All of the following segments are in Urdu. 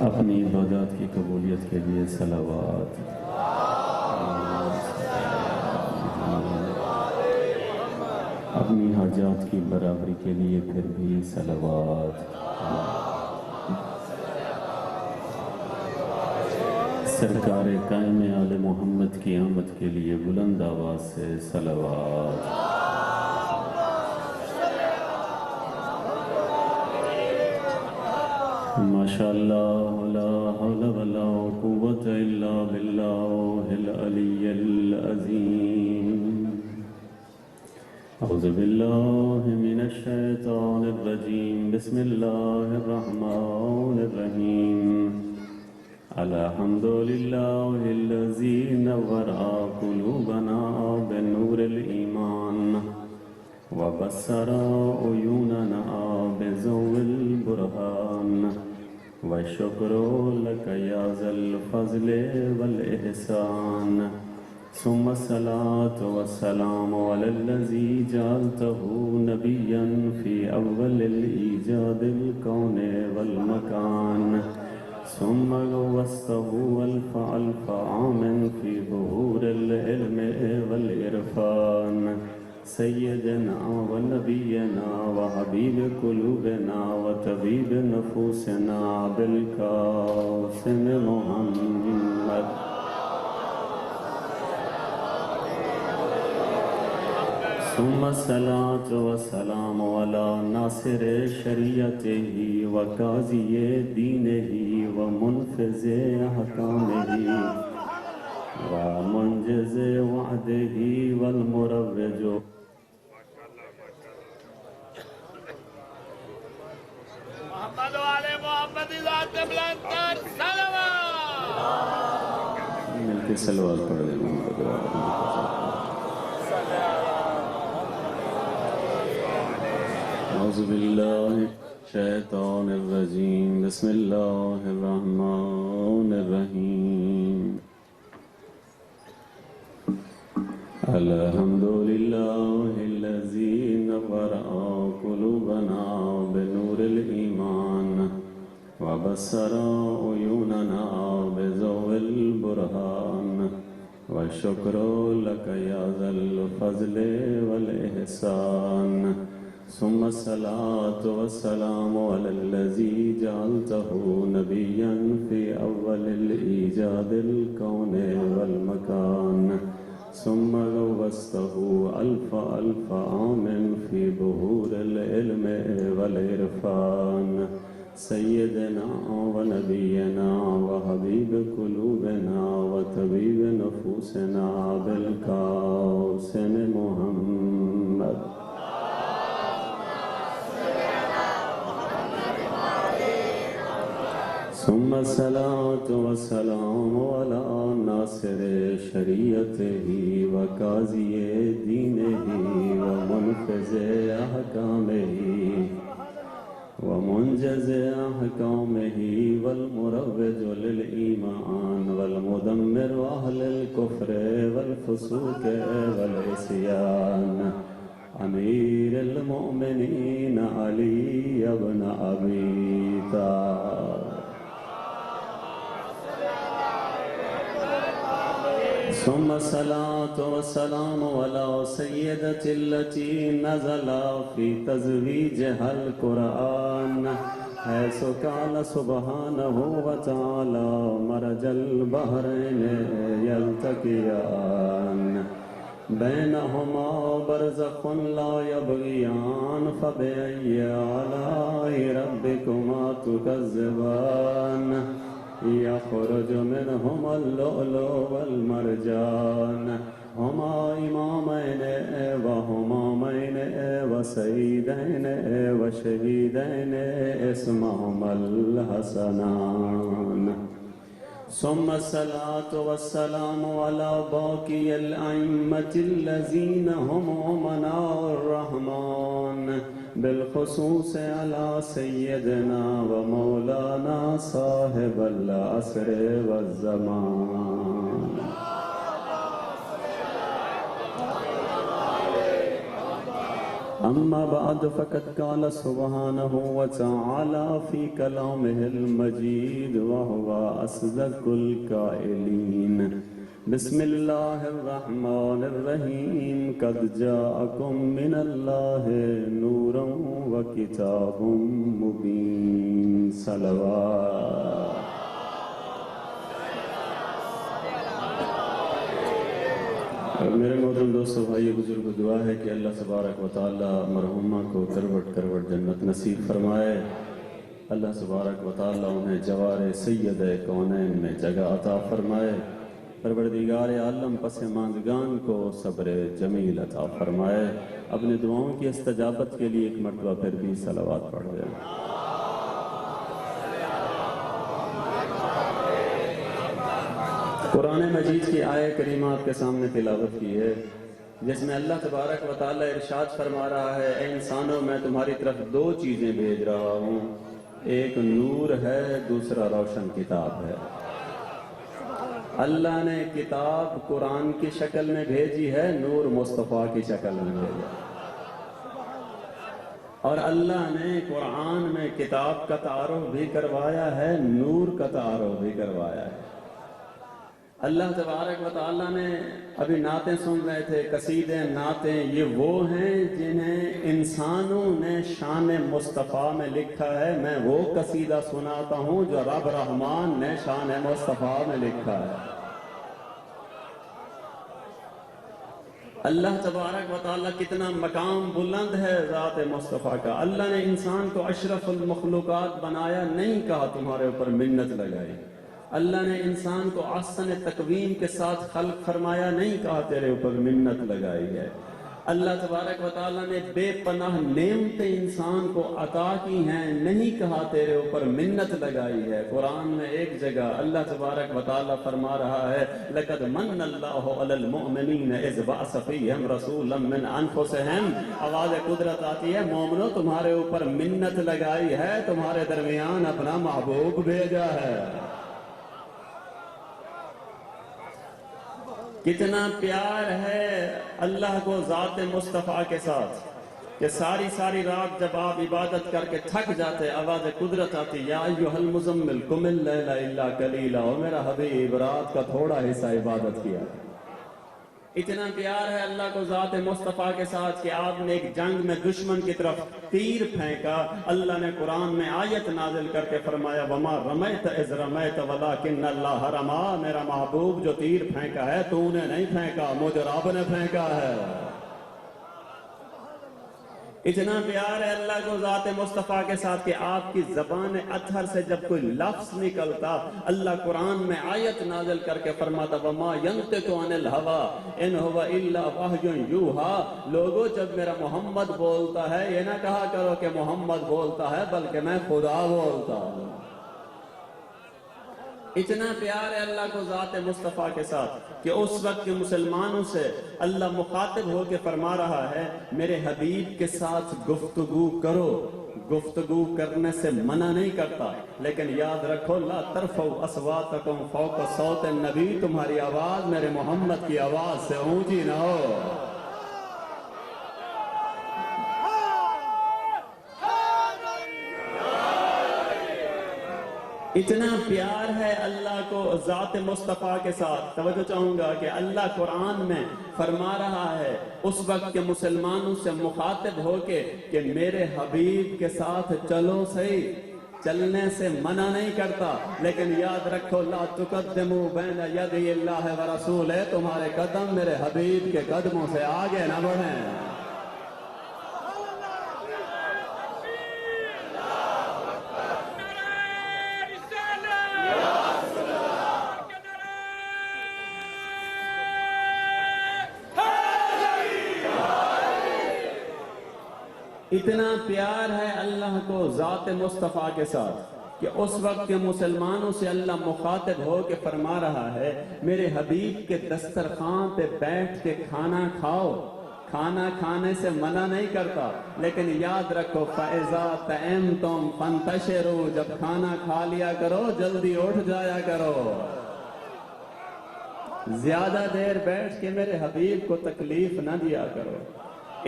اپنی عبادات کی قبولیت کے لیے صلوات. اپنی حاجات کی برابری کے لیے پھر بھی صلوات. سرکار قائم آل محمد کی آمد کے لیے بلند آواز سے صلوات. ماشاءاللہ لا حول ولا قوة الا باللہ العلی العظیم. اعوذ باللہ من الشیطان الرجیم. بسم اللہ الرحمن الرحیم. الحمد للہ الذی نور قلوبنا بنور الایمان وبصر عیوننا بضوء البرہان والشکر لک یا ذا الفضل والإحسان. ثم الصلاة والسلام علی الذی جعلته نبیا فی اول الایجاد الکون والمکان ثم غوثته الف الف عام فی ظہور العلم والعرفان. سیدنا و نبینا و حبیب قلوبنا و طبیب نفوسنا بالقاسم محمد. ثم الصلاة والسلام على ناصر شریعته و قاضی دینه و منفذ احکامه و منجز وعده والمروج. محمد وعلى محمد ذات بلندر صلوات. مل کے صلوات پڑھ لیں. اعوذ باللہ الشیطان الرجیم. بسم اللہ الرحمن الرحیم. الحمد للہ الذی نور قلوبنا بنور الایمان وبصر عیوننا بضوء البرہان والشکر لک یا ذا الفضل والإحسان. ثم الصلاة والسلام علی الذی جعلته نبیا فی اول الایجاد الکون والمکان ثم غوثته الف الف عام فی ظہور العلم والعرفان. سیدنا و نبینا و حبیب قلوبنا و طبیب نفوسنا بالقاسم محمد. ثم الصلاة والسلام على ناصر شریعته و قاضی دینه و منفذ احکامه و منجز احکامه والمروج للایمان والمدمر اہل الکفر والفسوق والعصیان. امیر المؤمنین علی ابن ابی طالب. ثم الصلاة والسلام على سیدة التي نزل في تزویجها القرآن حيث قال سبحانه وتعالى مرج البحرين يلتقيان بينهما برزخ لا يبغيان فبأي آلاء ربكما تكذبان. یخرج منهما اللؤلؤ والمرجان ہما امامین و همامین و سیدین و شہیدین اسمہم الحسنان. ثم الصلاة والسلام على باقي الأئمة الذين هم أمناء الرحمن بالخصوص على سيدنا ومولانا صاحب العصر والزمان. أما بعد فقد قال سبحانه وتعالى في كلامه المجيد وهو أصدق القائلين بسم الله الرحمن الرحيم قد جاءكم من الله نور وكتاب مبين صلوات میرے محترم دوستو بھائی بزرگ دعا ہے کہ اللہ تبارک و تعالی مرحومہ کو کروٹ کروٹ جنت نصیب فرمائے. اللہ تبارک و تعالی انہیں جوار سید کونین میں جگہ عطا فرمائے. پروردگار عالم پس ماندگان کو صبر جمیل عطا فرمائے. اپنے دعاؤں کی استجابت کے لیے ایک مرتبہ پھر بھی صلوات پڑھ دیں. قرآن مجید کی آیہ کریمہ آپ کے سامنے تلاوت کی ہے جس میں اللہ تبارک و تعالی ارشاد فرما رہا ہے اے انسانوں میں تمہاری طرف دو چیزیں بھیج رہا ہوں, ایک نور ہے دوسرا روشن کتاب ہے. اللہ نے کتاب قرآن کی شکل میں بھیجی ہے, نور مصطفیٰ کی شکل میں بھیجا. اور اللہ نے قرآن میں کتاب کا تعارف بھی کروایا ہے, نور کا تعارف بھی کروایا ہے. اللہ تبارک و تعالیٰ نے ابھی نعتیں سن رہے تھے, قصیدے نعتیں یہ وہ ہیں جنہیں انسانوں نے شان مصطفیٰ میں لکھا ہے. میں وہ قصیدہ سناتا ہوں جو رب رحمان نے شان مصطفیٰ میں لکھا ہے. اللہ تبارک و تعالیٰ کتنا مقام بلند ہے ذات مصطفیٰ کا. اللہ نے انسان کو اشرف المخلوقات بنایا, نہیں کہا تمہارے اوپر منت لگائی. اللہ نے انسان کو احسن تقویم کے ساتھ خلق فرمایا, نہیں کہا تیرے اوپر منت لگائی ہے. اللہ تبارک و تعالیٰ نے بے پناہ نعمتیں انسان کو عطا کی ہیں, نہیں کہا تیرے اوپر منت لگائی ہے. قرآن میں ایک جگہ اللہ تبارک و تعالیٰ فرما رہا ہے لَقَدْ مَنَّ اللَّهُ عَلَى الْمُؤْمِنِينَ إِذْ بَعَثَ فِيهِمْ رَسُولًا مِّنْ أَنفُسِهِمْ. آواز قدرت آتی ہے, مومنو تمہارے اوپر منت لگائی ہے, تمہارے درمیان اپنا محبوب بھیجا ہے. کتنا پیار ہے اللہ کو ذات مصطفیٰ کے ساتھ کہ ساری رات جب آپ عبادت کر کے تھک جاتے آواز قدرت آتی یا ایھا المزمل قم اللیل الا قلیلا, او میرا حبیب رات کا تھوڑا حصہ عبادت کیا. اتنا پیار ہے اللہ کو ذات مصطفیٰ کے ساتھ کہ آپ نے ایک جنگ میں دشمن کی طرف تیر پھینکا, اللہ نے قرآن میں آیت نازل کر کے فرمایا وما رمیت اذ رمیت ولکن اللہ رما. میرا محبوب جو تیر پھینکا ہے تو نے نہیں پھینکا, مجھے رب نے پھینکا ہے. اتنا پیار ہے اللہ کو ذات مصطفیٰ کے ساتھ کہ آپ کی زبان اطہر سے جب کوئی لفظ نکلتا اللہ قرآن میں آیت نازل کر کے فرماتا وما ینطق عن الہوی ان هو الا وحی یوحی. لوگوں جب میرا محمد بولتا ہے یہ نہ کہا کرو کہ محمد بولتا ہے بلکہ میں خدا بولتا ہوں. اتنا پیار ہے اللہ کو ذات مصطفیٰ کے ساتھ کہ اس وقت کے مسلمانوں سے اللہ مخاطب ہو کے فرما رہا ہے میرے حبیب کے ساتھ گفتگو کرو. گفتگو کرنے سے منع نہیں کرتا, لیکن یاد رکھو لا ترفعوا اصواتکم فوق صوت النبی, تمہاری آواز میرے محمد کی آواز سے اونچی نہ ہو. اتنا پیار ہے اللہ کو ذات مصطفیٰ کے ساتھ. توجہ چاہوں گا کہ اللہ قرآن میں فرما رہا ہے اس وقت کے مسلمانوں سے مخاطب ہو کے کہ میرے حبیب کے ساتھ چلو صحیح, چلنے سے منع نہیں کرتا, لیکن یاد رکھو لا تقدموا بین یدی اللہ ورسولہ, تمہارے قدم میرے حبیب کے قدموں سے آگے نہ بڑھیں. اتنا پیار ہے اللہ کو ذات مصطفیٰ کے ساتھ کہ اس وقت کے مسلمانوں سے اللہ مخاطب ہو کے فرما رہا ہے میرے حبیب کے دسترخوان پہ بیٹھ کے کھانا کھاؤ. کھانا کھانے سے منع نہیں کرتا, لیکن یاد رکھو فَإِذَا طَعِمْتُمْ فَانْتَشِرُوا, جب کھانا کھا لیا کرو جلدی اٹھ جایا کرو. زیادہ دیر بیٹھ کے میرے حبیب کو تکلیف نہ دیا کرو.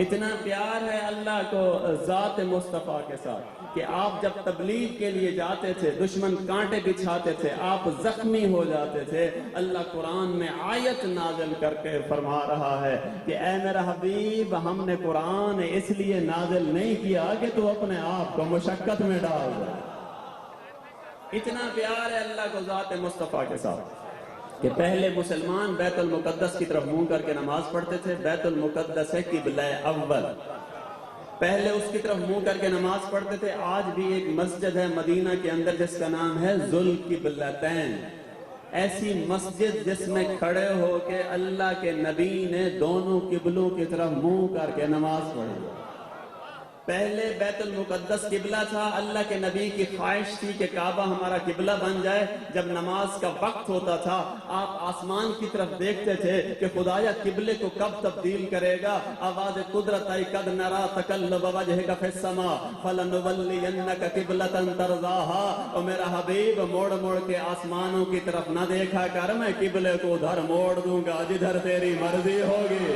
اتنا پیار ہے اللہ کو ذات مصطفیٰ کے ساتھ کہ آپ جب تبلیغ کے لیے جاتے تھے دشمن کانٹے بچھاتے تھے، آپ زخمی ہو جاتے تھے، اللہ قرآن میں آیت نازل کر کے فرما رہا ہے کہ اے میرا حبیب، ہم نے قرآن اس لیے نازل نہیں کیا کہ تو اپنے آپ کو مشقت میں ڈال دے۔ اتنا پیار ہے اللہ کو ذات مصطفیٰ کے ساتھ کہ پہلے مسلمان بیت المقدس کی طرف منہ کر کے نماز پڑھتے تھے۔ بیت المقدس ہے قبلہ اول، پہلے اس کی طرف منہ کر کے نماز پڑھتے تھے۔ آج بھی ایک مسجد ہے مدینہ کے اندر جس کا نام ہے ذوالقبلتین، ایسی مسجد جس میں کھڑے ہو کے اللہ کے نبی نے دونوں قبلوں کی طرف منہ کر کے نماز پڑھی۔ پہلے بیت المقدس قبلہ تھا، اللہ کے نبی کی خواہش تھی کہ کعبہ ہمارا قبلہ بن جائے۔ جب نماز کا وقت ہوتا تھا آپ آسمان کی طرف دیکھتے تھے کہ خدایا قبلے کو کب تبدیل کرے گا۔ آواز قدرت آئی قد نرا تقلب وجہک فی السماء فلنولینک قبلۃ ترضاها، اور میرا حبیب موڑ موڑ کے آسمانوں کی طرف نہ دیکھا کر، میں قبلے کو ادھر موڑ دوں گا جدھر تیری مرضی ہوگی۔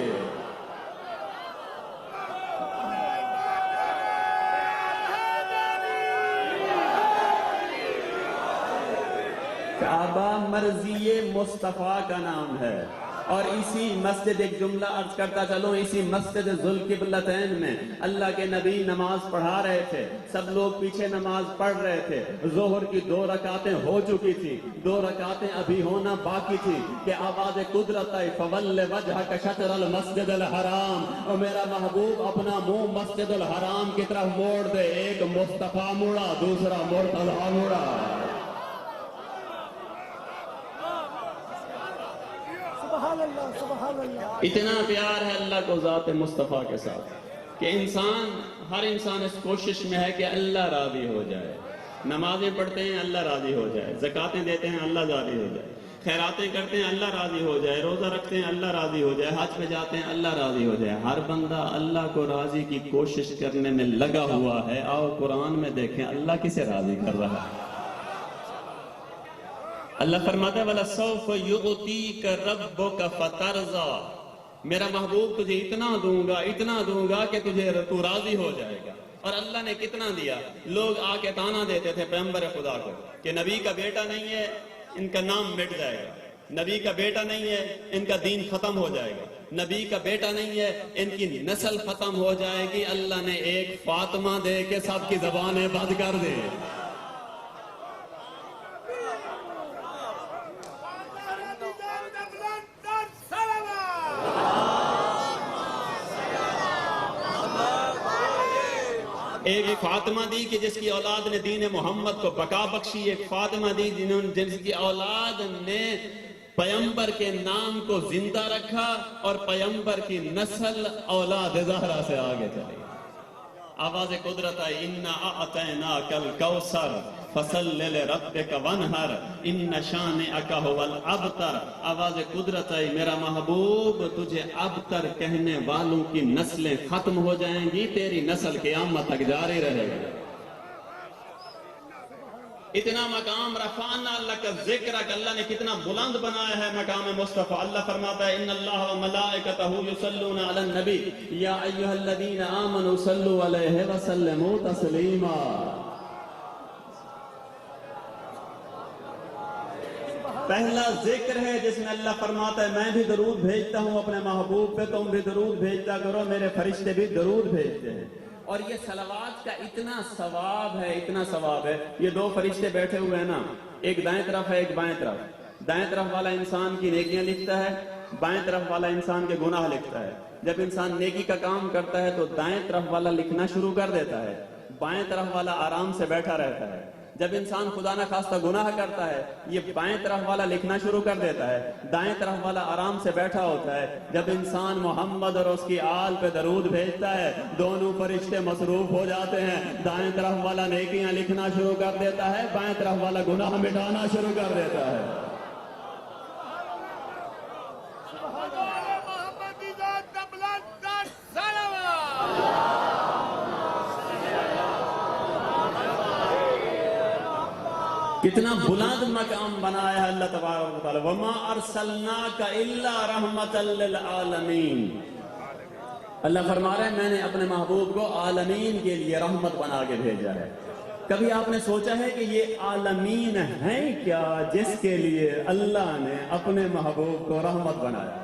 کعبہ مرضی مصطفیٰ کا نام ہے، اور اسی مسجد، ایک جملہ عرض کرتا چلوں، اسی مسجد ذوالقبلتین میں اللہ کے نبی نماز پڑھا رہے تھے، سب لوگ پیچھے نماز پڑھ رہے تھے۔ ظہر کی 2 رکعتیں ہو چکی تھی، 2 رکعتیں ابھی ہونا باقی تھی کہ آواز قدرت آئی فول وجہک شطر المسجد الحرام، اور میرا محبوب اپنا منہ مسجد الحرام کی طرف موڑ دے۔ ایک مصطفیٰ مڑا، دوسرا مرتضیٰ مڑا۔ اتنا پیار ہے اللہ کو ذات مصطفیٰ کے ساتھ کہ ہر انسان اس کوشش میں ہے کہ اللہ راضی ہو جائے۔ نمازیں پڑھتے ہیں اللہ راضی ہو جائے، زکاتیں دیتے ہیں اللہ راضی ہو جائے، خیراتیں کرتے ہیں اللہ راضی ہو جائے، روزہ رکھتے ہیں اللہ راضی ہو جائے، حج پہ جاتے ہیں اللہ راضی ہو جائے۔ ہر بندہ اللہ کو راضی کی کوشش کرنے میں لگا ہوا ہے۔ آؤ قرآن میں دیکھیں اللہ کسے راضی کر رہا ہے۔ اللہ فرماتا ہے وَلَسَوْفَ يُعْطِيكَ رَبُّكَ فَتَرْضَىٰ، میرا محبوب تجھے اتنا دوں گا کہ تو راضی ہو جائے گا۔ اور اللہ نے کتنا دیا؟ لوگ آ کے تانا دیتے تھے پیغمبر خدا کو کہ نبی کا بیٹا نہیں ہے، ان کا نام مٹ جائے گا، نبی کا بیٹا نہیں ہے، ان کا دین ختم ہو جائے گا، نبی کا بیٹا نہیں ہے، ان کی نسل ختم ہو جائے گی۔ اللہ نے ایک فاطمہ دے کے سب کی زبانیں بند کر دی۔ ایک فاطمہ دی کہ جس کی اولاد نے دین محمد کو بقا بخشی، ایک فاطمہ دی جس کی اولاد نے پیغمبر کے نام کو زندہ رکھا، اور پیغمبر کی نسل اولاد زہرا سے آگے چلی۔ آواز قدرت آئی اِنَّا أَعْطَيْنَاكَ الْكَوْثَرَ فَصَلِّ لِرَبِّكَ وَانْحَرْ إِنَّ شَانِئَكَ هُوَ الْأَبْتَرُ۔ آواز قدرت آئی میرا محبوب تجھے ابتر کہنے والوں کی نسلیں ختم ہو جائیں گی، تیری نسل قیامت تک جاری رہے گی۔ اتنا مقام رفعنا اللہ کا ذکر کہ اللہ نے کتنا بلند بنایا ہے مقام مصطفیٰ۔ اللہ فرماتا ہے ان اللہ و ملائکتہ یصلون علی النبی یا ایھا الذین آمنوا صلوا علیہ وسلموا تسلیما۔ پہلا ذکر ہے جس میں اللہ فرماتا ہے میں بھی درود بھیجتا ہوں اپنے محبوب پہ، تم بھی درود بھیجتا کرو، میرے فرشتے بھی درود بھیجتے ہیں۔ اور یہ صلوات کا اتنا ثواب ہے، اتنا ثواب ہے۔ یہ 2 فرشتے بیٹھے ہوئے ہیں نا، ایک دائیں طرف ہے، ایک بائیں طرف۔ دائیں طرف والا انسان کی نیکیاں لکھتا ہے، بائیں طرف والا انسان کے گناہ لکھتا ہے۔ جب انسان نیکی کا کام کرتا ہے تو دائیں طرف والا لکھنا شروع کر دیتا ہے، بائیں طرف والا آرام سے بیٹھا رہتا ہے۔ جب انسان خدا نہ خواستہ گناہ کرتا ہے یہ بائیں طرف والا لکھنا شروع کر دیتا ہے، دائیں طرف والا آرام سے بیٹھا ہوتا ہے۔ جب انسان محمد اور اس کی آل پہ درود بھیجتا ہے دونوں فرشتے مصروف ہو جاتے ہیں، دائیں طرف والا نیکیاں لکھنا شروع کر دیتا ہے، بائیں طرف والا گناہ مٹانا شروع کر دیتا ہے۔ کتنا بلند مقام بنایا ہے اللہ تبارک و تعالی۔ وَمَا أَرْسَلْنَاكَ إِلَّا رَحْمَةً لِلْعَالَمِينَ۔ اللہ فرما رہے ہیں میں نے اپنے محبوب کو عالمین کے لیے رحمت بنا کے بھیجا ہے۔ کبھی آپ نے سوچا ہے کہ یہ عالمین ہیں کیا جس کے لیے اللہ نے اپنے محبوب کو رحمت بنایا؟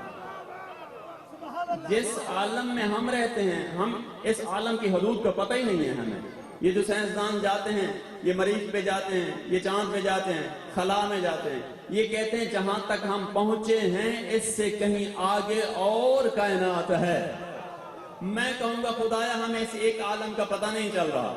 جس عالم میں ہم رہتے ہیں، ہم اس عالم کی حدود کا پتہ ہی نہیں ہے ہمیں۔ یہ جو سائنسدان جاتے ہیں، یہ مریخ پہ جاتے ہیں، یہ چاند پہ جاتے ہیں، خلا میں جاتے ہیں، یہ کہتے ہیں جہاں تک ہم پہنچے ہیں اس سے کہیں آگے اور کائنات ہے۔ میں کہوں گا خدایا ہمیں اس ایک عالم کا پتہ نہیں چل رہا،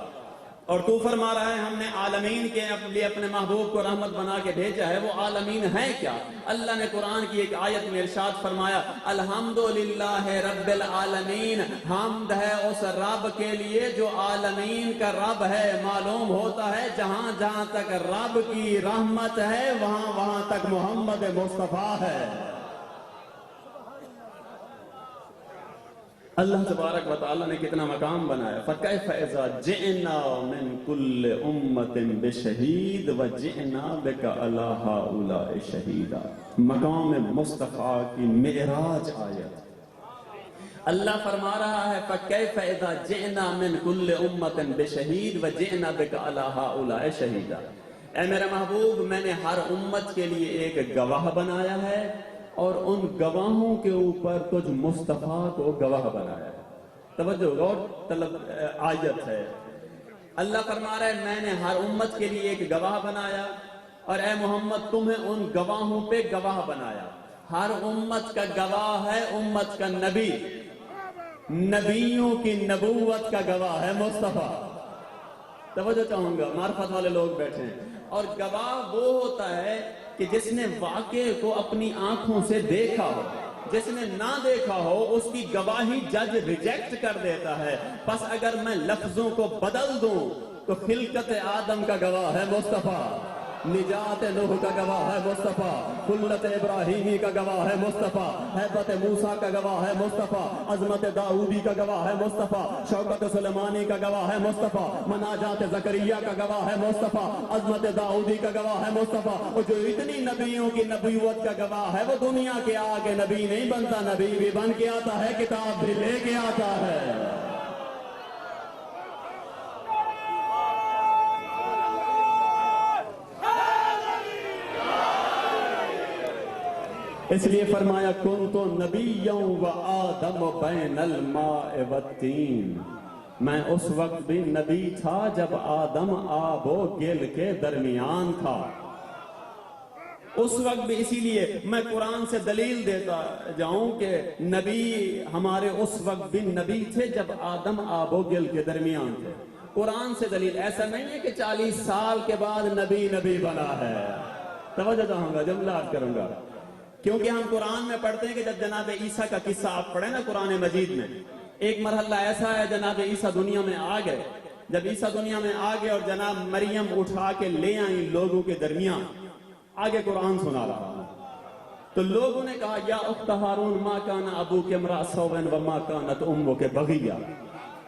اور تو فرما رہا ہے ہم نے عالمین کے لیے اپنے محبوب کو رحمت بنا کے بھیجا ہے۔ وہ عالمین ہے کیا؟ اللہ نے قرآن کی ایک آیت میں ارشاد فرمایا الحمدللہ رب العالمین، حمد ہے اس رب کے لیے جو عالمین کا رب ہے۔ معلوم ہوتا ہے جہاں جہاں تک رب کی رحمت ہے وہاں وہاں تک محمد مصطفیٰ ہے۔ اللہ تبارک و تعالیٰ نے کتنا مقام بنایا۔ فَكَيْفَ إِذَا جِئْنَا مِن كُلِّ أُمَّةٍ بِشَهِيدٍ وَجِئْنَا بِكَ عَلَى هَؤُلَاءِ شَهِيدًا۔ مقام مصطفیٰ کی معراج آیت اللہ فرما رہا ہے فَكَيْفَ إِذَا جِئْنَا مِن كُلِّ أُمَّةٍ بِشَهِيدٍ وَجِئْنَا بِكَ عَلَى هَؤُلَاءِ شَهِيدًا۔ اے میرا محبوب میں نے ہر امت کے لیے ایک گواہ بنایا ہے اور ان گواہوں کے اوپر تجھ مصطفیٰ کو گواہ بنایا ہے۔ توجہ غور طلب آیت ہے۔ اللہ فرما رہا ہے میں نے ہر امت کے لیے ایک گواہ بنایا اور اے محمد تمہیں ان گواہوں پہ گواہ بنایا۔ ہر امت کا گواہ ہے امت کا نبی، نبیوں کی نبوت کا گواہ ہے مصطفیٰ۔ توجہ چاہوں گا، معرفت والے لوگ بیٹھے ہیں۔ اور گواہ وہ ہوتا ہے کہ جس نے واقعے کو اپنی آنکھوں سے دیکھا ہو، جس نے نہ دیکھا ہو اس کی گواہی جج ریجیکٹ کر دیتا ہے۔ بس اگر میں لفظوں کو بدل دوں تو خلقت آدم کا گواہ ہے مصطفیٰ، نجات نوح کا گواہ ہے مصطفیٰ، خلت ابراہیمی کا گواہ ہے مصطفیٰ، ہیبت موسیٰ کا گواہ ہے مصطفیٰ، عظمت داؤدی کا گواہ ہے مصطفیٰ، شوکت سلیمانی کا گواہ ہے مصطفیٰ، مناجات زکریا کا گواہ ہے مصطفیٰ، عظمت داؤدی کا گواہ ہے مصطفیٰ۔ اور جو اتنی نبیوں کی نبوت کا گواہ ہے وہ دنیا کے آگے نبی نہیں بنتا، نبی بھی بن کے آتا ہے، کتاب بھی لے کے آتا ہے۔ اس لیے فرمایا کنتو نبیًا و آدم بین الماء والطین، میں اس وقت بھی نبی تھا جب آدم آب و گل کے درمیان تھا۔ اس وقت بھی، اسی لیے میں قرآن سے دلیل دیتا جاؤں کہ نبی ہمارے اس وقت بھی نبی تھے جب آدم آب و گل کے درمیان تھے۔ قرآن سے دلیل، ایسا نہیں ہے کہ 40 سال کے بعد نبی بنا ہے۔ توجہ چاہوں گا، جملہ عرض کروں گا، کیونکہ ہم قرآن میں پڑھتے ہیں کہ جب جناب عیسیٰ کا قصہ آپ پڑھیں نا قرآن مجید میں، ایک مرحلہ ایسا ہے جناب عیسیٰ دنیا میں آ گئے۔ جب عیسیٰ دنیا میں آ گئے اور جناب مریم اٹھا کے لے آئیں لوگوں کے درمیان، آگے قرآن سنا رہا ہے تو لوگوں نے کہا یا اخت ہارون ما کان ابوک امرأ سوء وما کانت امک بغیہ،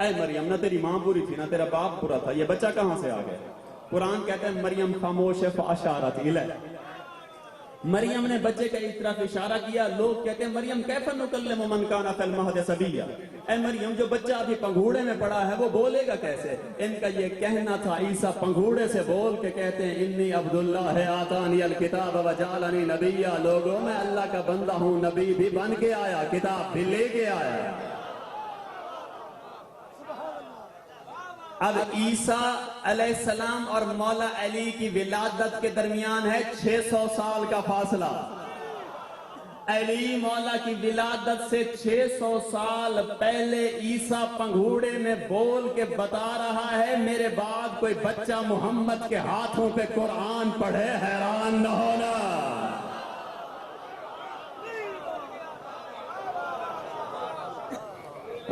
اے مریم نہ تیری ماں بری تھی نہ تیرا باپ برا تھا، یہ بچہ کہاں سے آ گیا؟ قرآن کہتا ہے مریم خاموش ہے فاشارت الیہ، مریم نے بچے کا اس طرف اشارہ کیا۔ لوگ کہتے ہیں مریم کیف نکلم من کان فی المہد صبیا، اے مریم جو بچہ ابھی پنگھوڑے میں پڑا ہے وہ بولے گا کیسے؟ ان کا یہ کہنا تھا عیسیٰ پنگھوڑے سے بول کے کہتے ہیں انی عبداللہ آتانی الکتاب وجعلنی نبیا، لوگوں میں اللہ کا بندہ ہوں، نبی بھی بن کے آیا، کتاب بھی لے کے آیا۔ اب عیسیٰ علیہ السلام اور مولا علی کی ولادت کے درمیان ہے 600 سال کا فاصلہ۔ علی مولا کی ولادت سے 600 سال پہلے عیسیٰ پنگھوڑے میں بول کے بتا رہا ہے میرے بعد کوئی بچہ محمد کے ہاتھوں پہ قرآن پڑھے، حیران نہ ہونا۔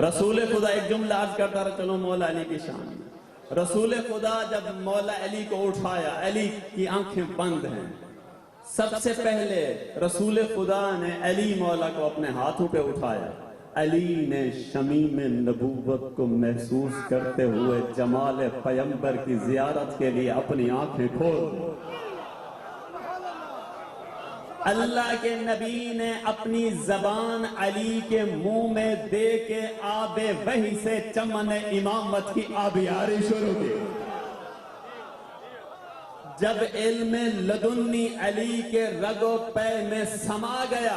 رسول خدا، ایک جملہ عرض کرتا رہا چلو مولا علی کی شان میں، رسول خدا جب مولا علی کو اٹھایا، علی کی آنکھیں بند ہیں، سب سے پہلے رسول خدا نے علی مولا کو اپنے ہاتھوں پہ اٹھایا۔ علی نے شمیم نبوت کو محسوس کرتے ہوئے جمال پیغمبر کی زیارت کے لیے اپنی آنکھیں کھول دی۔ اللہ کے نبی نے اپنی زبان علی کے منہ میں دے کے آب وحی سے چمن امامت کی آبیاری شروع کی. جب علم لدنی علی کے رگ و پے میں سما گیا،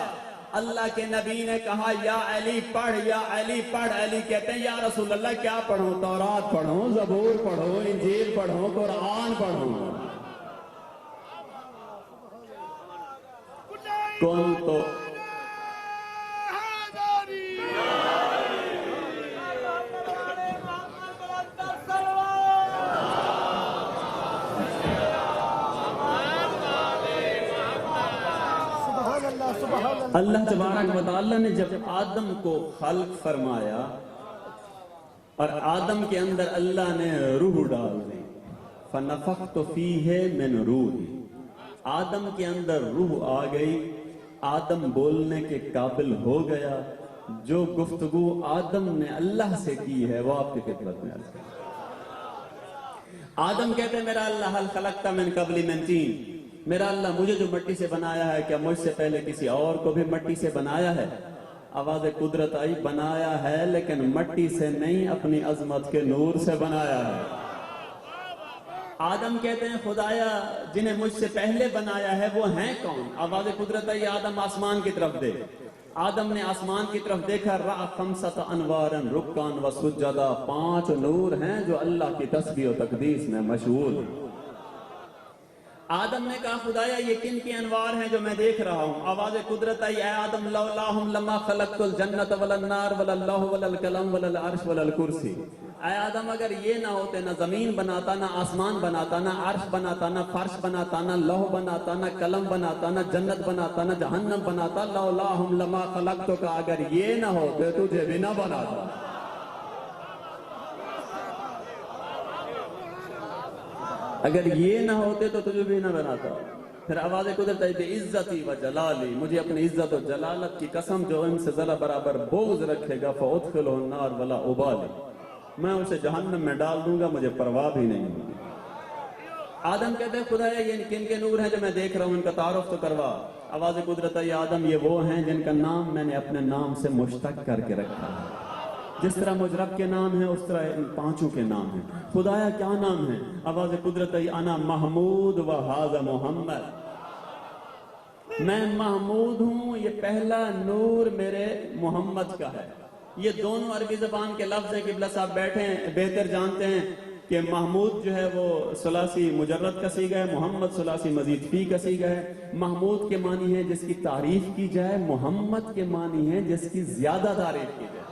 اللہ کے نبی نے کہا یا علی پڑھ، یا علی پڑھ. علی کہتے ہیں یا رسول اللہ کیا پڑھوں؟ تورات پڑھوں، زبور پڑھوں، انجیل پڑھوں، قرآن پڑھوں؟ کون تو اللہ تبارک و تعالی نے جب آدم کو خلق فرمایا اور آدم کے اندر اللہ نے روح ڈال دی، فنفخت فیہ من روحی، آدم کے اندر روح آ گئی، آدم بولنے کے قابل ہو گیا. جو گفتگو آدم نے اللہ سے کی ہے وہ آپ کی خدمت میں عرض کرتا ہوں. آدم کہتے ہیں میرا اللہ حل خلقت من قبل من طین، میرا اللہ مجھے جو مٹی سے بنایا ہے کیا مجھ سے پہلے کسی اور کو بھی مٹی سے بنایا ہے؟ آواز قدرت آئی بنایا ہے لیکن مٹی سے نہیں، اپنی عظمت کے نور سے بنایا ہے. آدم کہتے ہیں خدایا جنہیں مجھ سے پہلے بنایا ہے وہ ہیں کون؟ آواز قدرت آئی آدم آسمان کی طرف دیکھ. آدم نے آسمان کی طرف دیکھا، رأى خمسۃ انوارا رکعا وسجدا، 5 نور ہیں جو اللہ کی تسبیح و تقدیس میں مشغول ہیں. آدم نے کہا خدایا یہ کن کی انوار ہیں جو میں دیکھ رہا ہوں؟ آواز قدرت آئی اے آدم لولاہم لما خلقت الجنت ولا النار ولا اللہ ولا القلم ولا العرش ولا الکرسی. اے آدم اگر یہ نہ ہوتے، نہ زمین بناتا، نہ آسمان بناتا، نہ عرش بناتا، نہ فرش بناتا، نہ لوح بناتا، نہ قلم بناتا، نہ جنت بناتا، نہ جہنم بناتا. لولاہم لما خلقت کا، اگر یہ نہ ہوتے تجھے بھی نہ بناتا. اگر یہ نہ ہوتے تو تجھے بھی نہ بناتا. پھر آواز قدرت ہے عزتی و جلالی، مجھے اپنی عزت و جلالت کی قسم جو ان سے ذرا برابر بغض رکھے گا فادخلہ النار ولا ابالی، میں اسے جہنم میں ڈال دوں گا، مجھے پرواہ بھی نہیں ہوگی. آدم کہتے ہیں خدایا یہ کن کے نور ہیں جو میں دیکھ رہا ہوں، ان کا تعارف تو کروا. آواز قدرت ہے آدم یہ وہ ہیں جن کا نام میں نے اپنے نام سے مشتق کر کے رکھا ہے. جس طرح مجھ رب کے نام ہیں اس طرح ان 5 کے نام ہیں. خدایا کیا نام ہے؟ آواز قدرت ہے انا محمود و ھذا محمد، میں محمود ہوں، یہ پہلا نور میرے محمد کا ہے. یہ دونوں عربی زبان کے لفظ ہیں. قبلہ صاحب بیٹھے ہیں بہتر جانتے ہیں کہ محمود جو ہے وہ ثلاثی مجرد کا صیغہ ہے، محمد ثلاثی مزید فی کا صیغہ ہے. محمود کے معنی ہے جس کی تعریف کی جائے، محمد کے معنی ہے جس کی زیادہ تعریف کی جائے.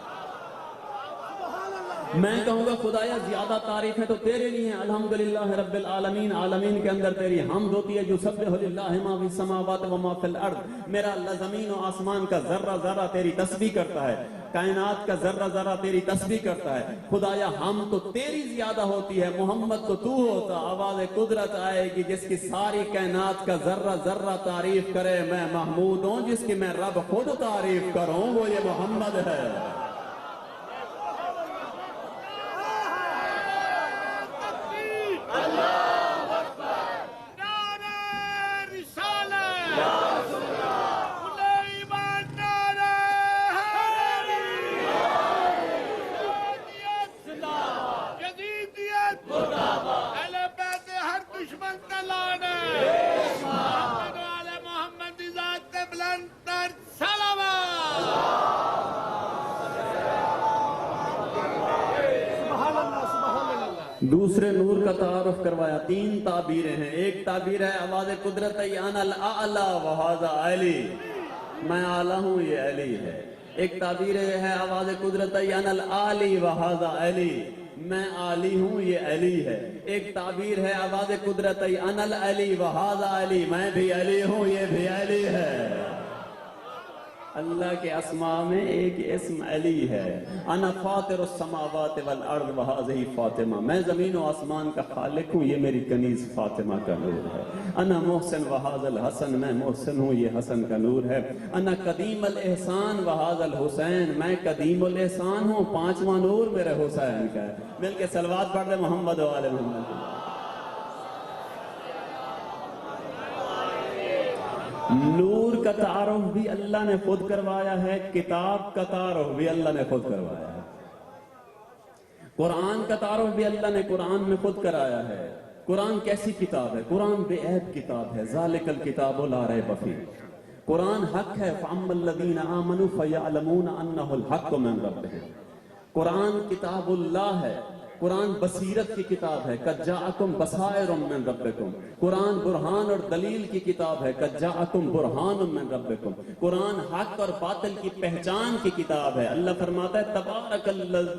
میں کہوں گا خدایا زیادہ تعریف ہے تو تیرے لیے ہیں. الحمدللہ رب العالمین، عالمین کے اندر تیری حمد ہوتی ہے. جو سبح للہ ما فی السماوات و ما فی الارض، میرا اللہ زمین و آسمان کا ذرہ ذرہ تیری تسبیح کرتا ہے، کائنات کا ذرہ ذرہ تیری تسبیح کرتا ہے. خدایا ہم تو تیری زیادہ ہوتی ہے، محمد تو تو ہوتا. آواز قدرت آئے گی جس کی ساری کائنات کا ذرہ ذرہ تعریف کرے میں محمود ہوں، جس کی میں رب خود تعریف کروں وہ یہ محمد ہے. دوسرے نور کا تعارف کروایا. 3 تعبیریں ہیں. ایک تعبیر ہے آواز قدرت ہے انا الاعلی وھذا علی، میں اعلیٰ ہوں یہ علی ہے. ایک تعبیر ہے آواز قدرت ہے انا العالی وھذا علی، میں عالی ہوں یہ علی ہے. ایک تعبیر ہے آواز قدرت ہے انا العلی وھذا علی، میں بھی علی ہوں یہ بھی علی ہے. اللہ کے اسماء میں ایک اسم علی ہے. انا فاطر السماوات والارض وھذہ فاطمہ، میں زمین و آسمان کا خالق ہوں، یہ میری کنیز فاطمہ کا نور ہے. انا محسن وھذا الحسن، میں محسن ہوں یہ حسن کا نور ہے. انا قدیم الاحسان وھذا الحسین، میں قدیم الاحسان ہوں، 5واں نور میرے حسین کا ہے. مل کے صلوات پڑھ دے محمد و آل محمد. نور کا تعارف بھی اللہ نے خود کروایا ہے، کتاب کا تعارف بھی اللہ نے خود کروایا ہے، قرآن کا تعارف بھی اللہ نے قرآن میں خود کرایا ہے۔ قرآن کیسی کتاب ہے؟ قرآن بے عیب کتاب ہے، ذالک الکتاب لا ریب فیہ، قرآن حق ہے، فَأَمَّا الَّذِينَ آمَنُوا فَيَعْلَمُونَ أَنَّهُ الْحَقُّ مِنْ رَبِّهِمْ۔ قرآن کتاب اللہ ہے، قرآن بصیرت کی کتاب ہے، قَدْ جَاءَكُمْ بَصَائِرٌ مِّن رَبِّكُمْ۔ قرآن برہان اور دلیل کی کتاب ہے، قَدْ جَاءَكُمْ بُرْهَانٌ مِّن رَبِّكُمْ۔ قرآن حق اور باطل کی پہچان کی کتاب ہے۔ اللہ فرماتا ہے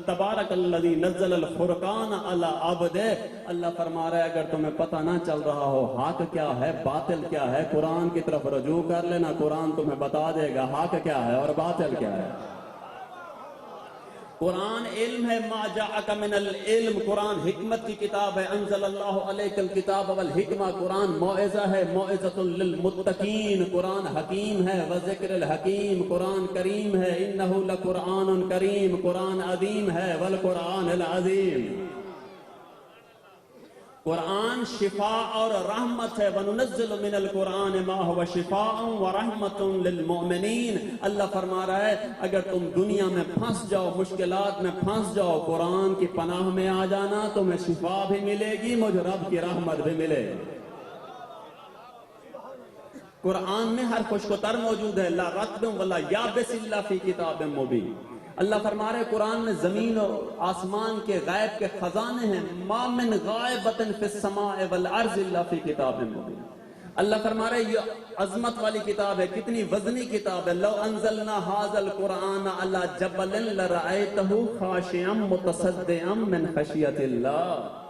تبارک الذی نزل الفرقان علی عبدہ۔ اللہ فرما رہا ہے اگر تمہیں پتہ نہ چل رہا ہو حق کیا ہے باطل کیا ہے، قرآن کی طرف رجوع کر لینا، قرآن تمہیں بتا دے گا حق کیا ہے اور باطل کیا ہے۔ قرآن علم ہے، ما جاءک من العلم، قرآن حکمت کی کتاب ہے، انزل اللہ علیک الکتاب والحکمہ، قرآن موعظہ ہے، موعظۃ للمتقین، قرآن حکیم ہے، وذکر الحکیم، قرآن کریم ہے، انہ لقرآن کریم، قرآن عظیم ہے، والقرآن العظیم۔ قرآن شفاء اور رحمت ہے، وَنُنَزِّلُ مِنَ الْقُرْآنِ مَا هُوَ شِفَاءٌ وَرَحْمَةٌ لِلْمُؤْمِنِينَ۔ اللہ فرما رہا ہے اگر تم دنیا میں پھنس جاؤ، مشکلات میں پھنس جاؤ، قرآن کی پناہ میں آ جانا، تمہیں شفا بھی ملے گی، مجھ رب کی رحمت بھی ملے گی۔ قرآن میں ہر خوش کو تر موجود ہے، لا رطب ولا یابس الا فی کتاب مبین۔ اللہ فرما رہے قرآن میں زمین اور آسمان کے غیب کے خزانے ہیں، ما من غائبۃ فی السماء والارض الا فی کتاب مبین۔ اللہ فرما رہے یہ عظمت والی کتاب ہے، کتنی وزنی کتاب ہے، لو انزلنا ھذا القرآن علی جبل لرأیتہ خاشعا متصدعا من خشیۃ اللہ۔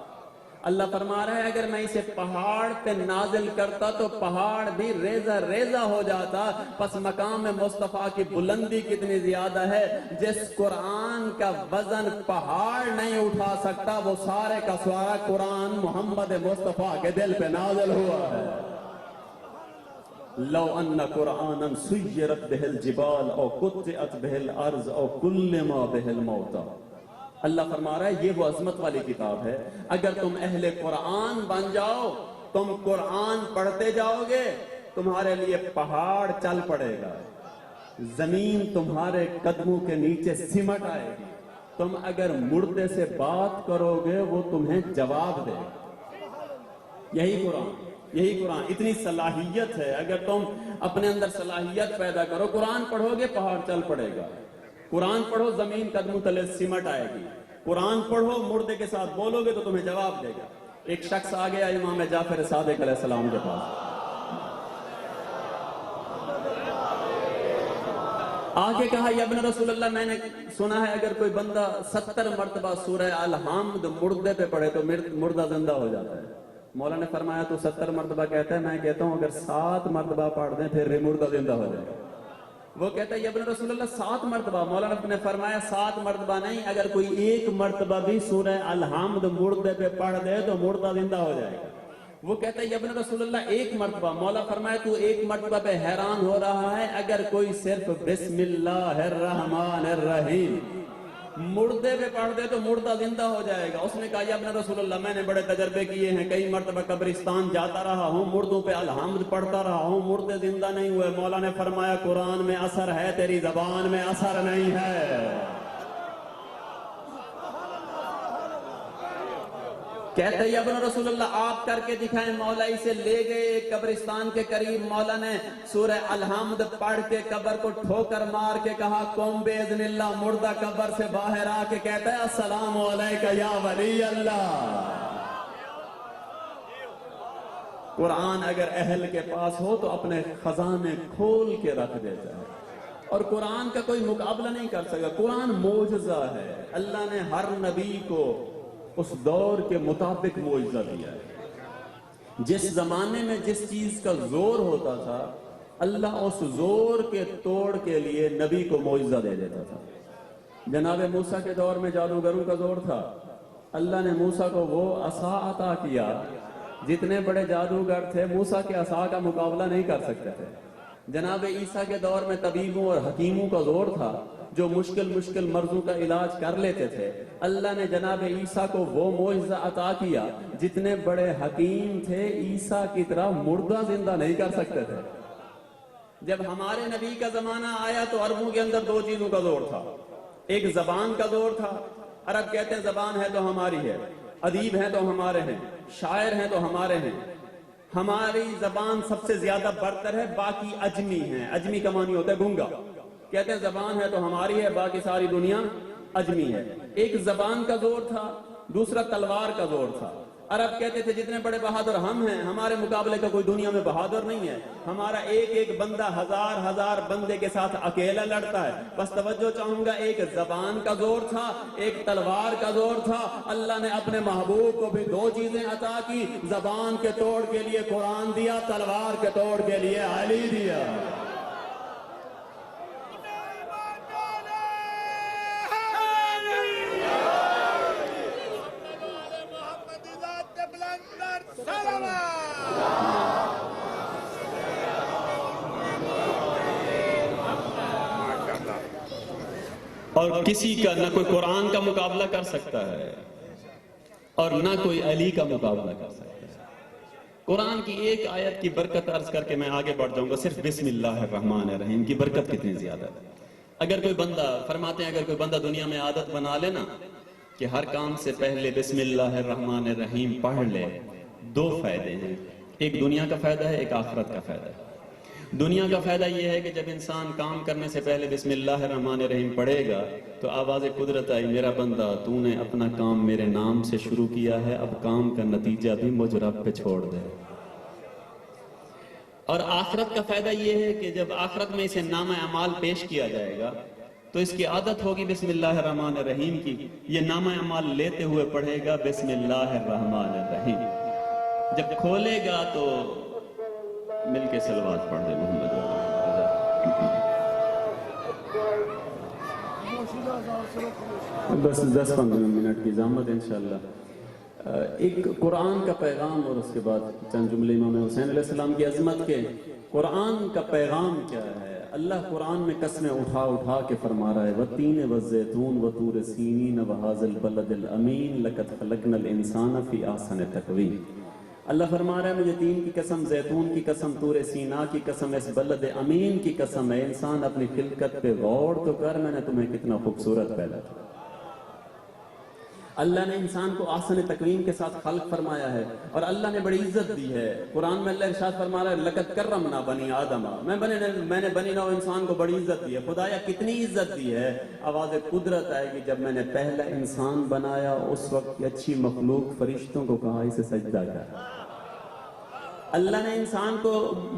اللہ فرما رہا ہے اگر میں اسے پہاڑ پہ نازل کرتا تو پہاڑ بھی ریزہ ریزہ ہو جاتا۔ پس مقام مصطفیٰ کی بلندی کتنی زیادہ ہے، جس قرآن کا وزن پہاڑ نہیں اٹھا سکتا وہ سارے کا سارا قرآن محمد مصطفیٰ کے دل پہ نازل ہوا ہے۔ لو ان قرآنا سیرت بہ الجبال او قطعت بہ الارض او کلم بہ الموتى۔ اللہ فرما رہا ہے یہ وہ عظمت والی کتاب ہے، اگر تم اہل قرآن بن جاؤ، تم قرآن پڑھتے جاؤ گے، تمہارے لیے پہاڑ چل پڑے گا، زمین تمہارے قدموں کے نیچے سمٹ آئے گی، تم اگر مردے سے بات کرو گے وہ تمہیں جواب دے گا۔ یہی قرآن اتنی صلاحیت ہے، اگر تم اپنے اندر صلاحیت پیدا کرو، قرآن پڑھو گے پہاڑ چل پڑے گا، قرآن پڑھو زمین قدموں تلے سمٹ آئے گی، قرآن پڑھو مردے کے ساتھ بولو گے تو تمہیں جواب دے گا۔ ایک شخص آ گیا امام جعفر صادق علیہ السلام کے پاس، آ کے کہا یا ابن رسول اللہ میں نے سنا ہے اگر کوئی بندہ 70 مرتبہ سورہ الحمد مردے پہ پڑھے تو مردہ زندہ ہو جاتا ہے۔ مولا نے فرمایا تو 70 مرتبہ کہتا ہے، میں کہتا ہوں اگر 7 مرتبہ پڑھ دیں پھر مردہ زندہ ہو جائے گا۔ وہ کہتا ہے یا ابن رسول اللہ 7 مرتبہ، مولانا نے فرمایا 7 مرتبہ نہیں، اگر کوئی 1 مرتبہ بھی سورہ الحمد مردے پہ پڑھ دے تو مردہ زندہ ہو جائے گا۔ وہ کہتا ہے یا ابن رسول اللہ 1 مرتبہ، مولا فرمایا تو 1 مرتبہ پہ حیران ہو رہا ہے، اگر کوئی صرف بسم اللہ الرحمن الرحیم مردے پہ پڑھ دے تو مردہ زندہ ہو جائے گا۔ اس نے کہا یا ابن رسول اللہ میں نے بڑے تجربے کیے ہیں، کئی مرتبہ قبرستان جاتا رہا ہوں، مردوں پہ الحمد پڑھتا رہا ہوں، مردے زندہ نہیں ہوئے۔ مولا نے فرمایا قرآن میں اثر ہے، تیری زبان میں اثر نہیں ہے۔ کہتے ہیں یا ابن رسول اللہ آپ کر کے دکھائیں، مولا اسے لے گئے ایک قبرستان کے قریب، مولا نے سورہ الحمد پڑھ کے قبر کو ٹھوکر مار کے کہا قوم باذن اللہ، مردہ قبر سے باہر آ کے کہتا ہے السلام علیکہ یا ولی اللہ۔ قرآن اگر اہل کے پاس ہو تو اپنے خزانے کھول کے رکھ دیتا ہے، اور قرآن کا کوئی مقابلہ نہیں کر سکتا۔ قرآن معجزہ ہے، اللہ نے ہر نبی کو اس دور کے مطابق معجزہ دیا ہے۔ جس زمانے میں جس چیز کا زور ہوتا تھا اللہ اس زور کے توڑ کے لیے نبی کو معجزہ دے دیتا تھا۔ جناب موسیٰ کے دور میں جادوگروں کا زور تھا، اللہ نے موسیٰ کو وہ عصا عطا کیا، جتنے بڑے جادوگر تھے موسیٰ کے عصا کا مقابلہ نہیں کر سکتے تھے۔ جناب عیسیٰ کے دور میں طبیبوں اور حکیموں کا زور تھا جو مشکل مرضوں کا علاج کر لیتے تھے، اللہ نے جناب عیسیٰ کو وہ معجزہ عطا کیا، جتنے بڑے حکیم تھے عیسیٰ کی طرح مردہ زندہ نہیں کر سکتے تھے۔ جب ہمارے نبی کا زمانہ آیا تو عربوں کے اندر دو چیزوں کا زور تھا. ایک زبان کا زور تھا. عرب کہتے ہیں زبان ہے تو ہماری ہے، ادیب ہیں تو ہمارے ہیں، شاعر ہیں تو ہمارے ہیں. ہماری زبان سب سے زیادہ برتر ہے، باقی اجمی ہیں. اجمی کا معنی ہوتا ہے گنگا. کہتے ہیں زبان ہے تو ہماری ہے، باقی ساری دنیا اجمی ہے. ایک زبان کا زور تھا، دوسرا تلوار کا زور تھا. عرب کہتے تھے جتنے بڑے بہادر ہم ہیں، ہمارے مقابلے کا کوئی دنیا میں بہادر نہیں ہے. ہمارا ایک ایک بندہ ہزار ہزار بندے کے ساتھ اکیلا لڑتا ہے. بس توجہ چاہوں گا، ایک زبان کا زور تھا، ایک تلوار کا زور تھا. اللہ نے اپنے محبوب کو بھی دو چیزیں عطا کی. زبان کے توڑ کے لیے قرآن دیا، تلوار کے توڑ کے لیے علی دیا. اور کسی کا نہ کوئی قرآن کا مقابلہ کر سکتا ہے اور نہ کوئی علی کا مقابلہ کر سکتا ہے. قرآن کی ایک آیت کی برکت عرض کر کے میں آگے بڑھ جاؤں گا. صرف بسم اللہ الرحمن الرحیم کی برکت کتنی زیادہ ہے. اگر کوئی بندہ فرماتے ہیں، اگر کوئی بندہ دنیا میں عادت بنا لے نا کہ ہر کام سے پہلے بسم اللہ الرحمن الرحیم پڑھ لے، دو فائدے ہیں. ایک دنیا کا فائدہ ہے، ایک آخرت کا فائدہ ہے. دنیا کا فائدہ یہ ہے کہ جب انسان کام کرنے سے پہلے بسم اللہ الرحمن الرحیم پڑھے گا تو آواز قدرت آئی، میرا بندہ تو نے اپنا کام میرے نام سے شروع کیا ہے، اب کام کا نتیجہ بھی مجھ رب پہ چھوڑ دے. اور آخرت کا فائدہ یہ ہے کہ جب آخرت میں اسے نام اعمال پیش کیا جائے گا تو اس کی عادت ہوگی بسم اللہ الرحمن الرحیم کی. یہ نام اعمال لیتے ہوئے پڑھے گا بسم اللہ الرحمن الرحیم. جب کھولے گا تو مل کے صلوات پڑھ دے محمد. بس 10-15 منٹ کی زحمت انشاءاللہ. ایک قرآن کا پیغام اور اس کے بعد چند جملے امام حسین علیہ السلام کی عظمت کے. قرآن کا پیغام کیا ہے؟ اللہ قرآن میں قسمیں اٹھا اٹھا کے فرما رہا ہے، وَالتِّينِ وَالزَّيْتُونِ وَطُورِ سِينِينَ وَهَٰذَا الْبَلَدِ الْأَمِينِ لَقَدْ خَلَقْنَا الْإِنسَانَ فِي أَحْسَنِ تَقْوِيمٍ. اللہ فرما رہا ہے مجھے تین کی قسم، زیتون کی قسم، طور سینا کی قسم، اس بلد امین کی قسم ہے. انسان اپنی خلقت پہ غور تو کر، میں نے تمہیں کتنا خوبصورت پیدا کیا. اللہ نے انسان کو احسن تقویم کے ساتھ خلق فرمایا ہے اور اللہ نے بڑی عزت دی ہے. قرآن میں اللہ ارشاد فرما رہا ہے لقد کرمنا بنی آدم، میں نے بنی نوع انسان کو بڑی عزت دی ہے. خدایا کتنی عزت دی ہے. آواز قدرت آئے گی جب میں نے پہلا انسان بنایا، اس وقت کی اچھی مخلوق فرشتوں کو کہا اسے سجدہ کر. اللہ نے انسان کو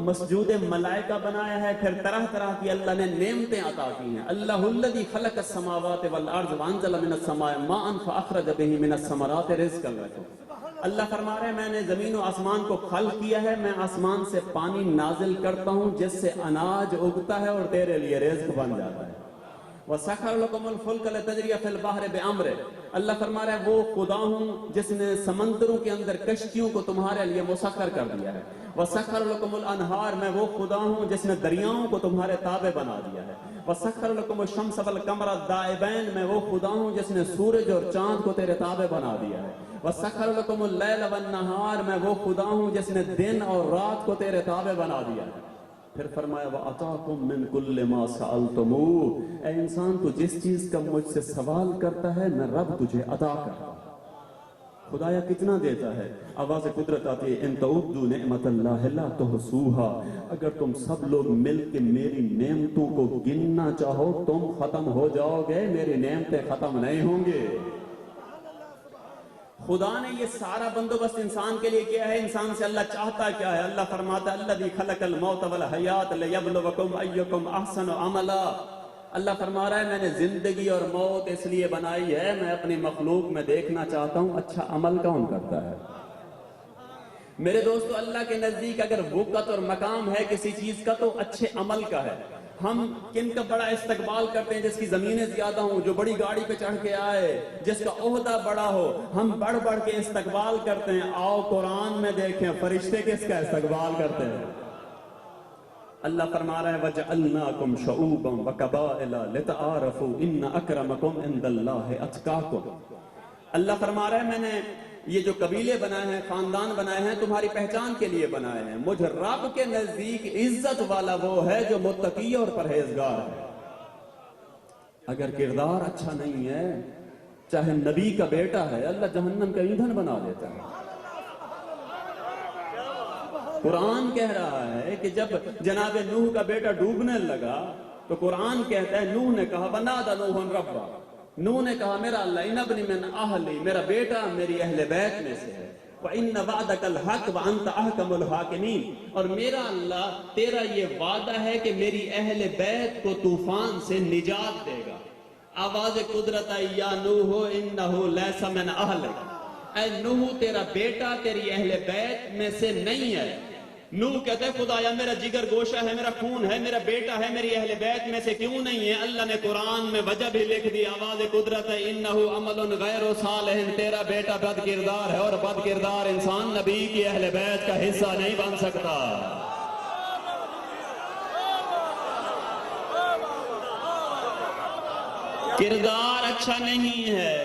مسجود ملائکہ بنایا ہے. پھر طرح طرح کی اللہ نے نعمتیں عطا کی ہیں. اللہ الذی خلق السماوات والارض وانزل من السماء ماء فاخرج به من الثمرات رزقا لكم. اللہ فرما رہے ہیں میں نے زمین و آسمان کو خلق کیا ہے، میں آسمان سے پانی نازل کرتا ہوں جس سے اناج اگتا ہے اور تیرے لیے رزق بن جاتا ہے. وَسَخَّرَ لَكُمُ الْفُلْكَ لِتَجْرِيَ فِي الْبَحْرِ بِأَمْرِهِ. اللہ فرما رہا ہے وہ خدا ہوں جس نے سمندروں کے اندر کشتیوں کو تمہارے لیے مسخر کر دیا ہے. وَسَخَّرَ لَكُمُ الْأَنْهَارَ، میں وہ خدا ہوں جس نے دریاؤں کو تمہارے تابع بنا دیا ہے. وَسَخَّرَ لَكُمُ الشَّمْسَ وَالْقَمَرَ دَائِبَيْنِ، میں وہ خدا ہوں جس نے سورج اور چاند کو تیرے تابع بنا دیا ہے. وَسَخَّرَ لَكُمُ اللَّيْلَ وَالنَّهَارَ، میں وہ خدا ہوں جس نے دن اور رات کو تیرے تابع بنا دیا ہے. پھر فرمایا وَأَعْطَاكُم مِّن كُلِّ مَا سَأَلْتُمُوهُ، اے انسان تو جس چیز کا مجھ سے سوال کرتا ہے میں رب تجھے عطا کرتا ہوں. خدایا کتنا دیتا ہے. آواز قدرت آتی ہے ان تعدوا نعمت اللہ لا تحصوها، اگر تم سب لوگ مل کے میری نعمتوں کو گننا چاہو تم ختم ہو جاؤ گے، میری نعمتیں ختم نہیں ہوں گے. خدا نے یہ سارا بندوبست انسان کے لیے کیا ہے. انسان سے اللہ چاہتا کیا ہے؟ اللہ فرماتا ہے الذی خلق الموت والحیات لیبلوکم ایکم احسن عملا. اللہ فرما رہا ہے میں نے زندگی اور موت اس لیے بنائی ہے، میں اپنی مخلوق میں دیکھنا چاہتا ہوں اچھا عمل کون کرتا ہے. میرے دوستو اللہ کے نزدیک اگر وقت اور مقام ہے کسی چیز کا تو اچھے عمل کا ہے. ہم کن کا بڑا استقبال کرتے ہیں؟ جس کی زمینیں زیادہ ہوں، جو بڑی گاڑی پہ چڑھ کے آئے، جس کا عہدہ بڑا ہو، ہم بڑھ بڑھ کے استقبال کرتے ہیں. آؤ قرآن میں دیکھیں فرشتے کس کا استقبال کرتے ہیں. اللہ فرما رہا ہے وَجَعَلْنَاكُمْ شُعُوبًا وَقَبَائِلَ لِتَعَارَفُوا إِنَّ أَكْرَمَكُمْ عِندَ اللَّهِ أَتْقَاكُمْ. اللہ فرما رہا ہے میں نے یہ جو قبیلے بنائے ہیں، خاندان بنائے ہیں، تمہاری پہچان کے لیے بنائے ہیں. مجھ رب کے نزدیک عزت والا وہ ہے جو متقی اور پرہیزگار ہے. اگر کردار اچھا نہیں ہے، چاہے نبی کا بیٹا ہے، اللہ جہنم کا ایندھن بنا دیتا ہے. قرآن کہہ رہا ہے کہ جب جناب نوح کا بیٹا ڈوبنے لگا تو قرآن کہتا ہے نوح نے کہا بنادى نوح ربا، نوح نے کہا میرا اللہ ان ابنی من اہلی، میرا بیٹا میری اہل بیت میں سے ہے. وَإِنَّ وَعْدَكَ الْحَقُّ وَأَنْتَ أَحْكَمُ الْحَاكِمِينَ، اور میرا اللہ تیرا یہ وعدہ ہے کہ میری اہل بیت کو طوفان سے نجات دے گا. آواز قدرت آئی یا نوح انہو لیس من اہلک، اے نوح تیرا بیٹا تیری اہل بیت میں سے نہیں ہے. نوح کہتے ہیں خدایا میرا جگر گوشہ ہے، میرا خون ہے، میرا بیٹا ہے، میری اہل بیت میں سے کیوں نہیں ہے؟ اللہ نے قرآن میں وجہ بھی لکھ دی. آواز قدرت ہے انہو عمل غیر صالح، تیرا بیٹا بد کردار ہے، اور بد کردار انسان نبی کی اہل بیت کا حصہ نہیں بن سکتا. کردار اچھا نہیں ہے،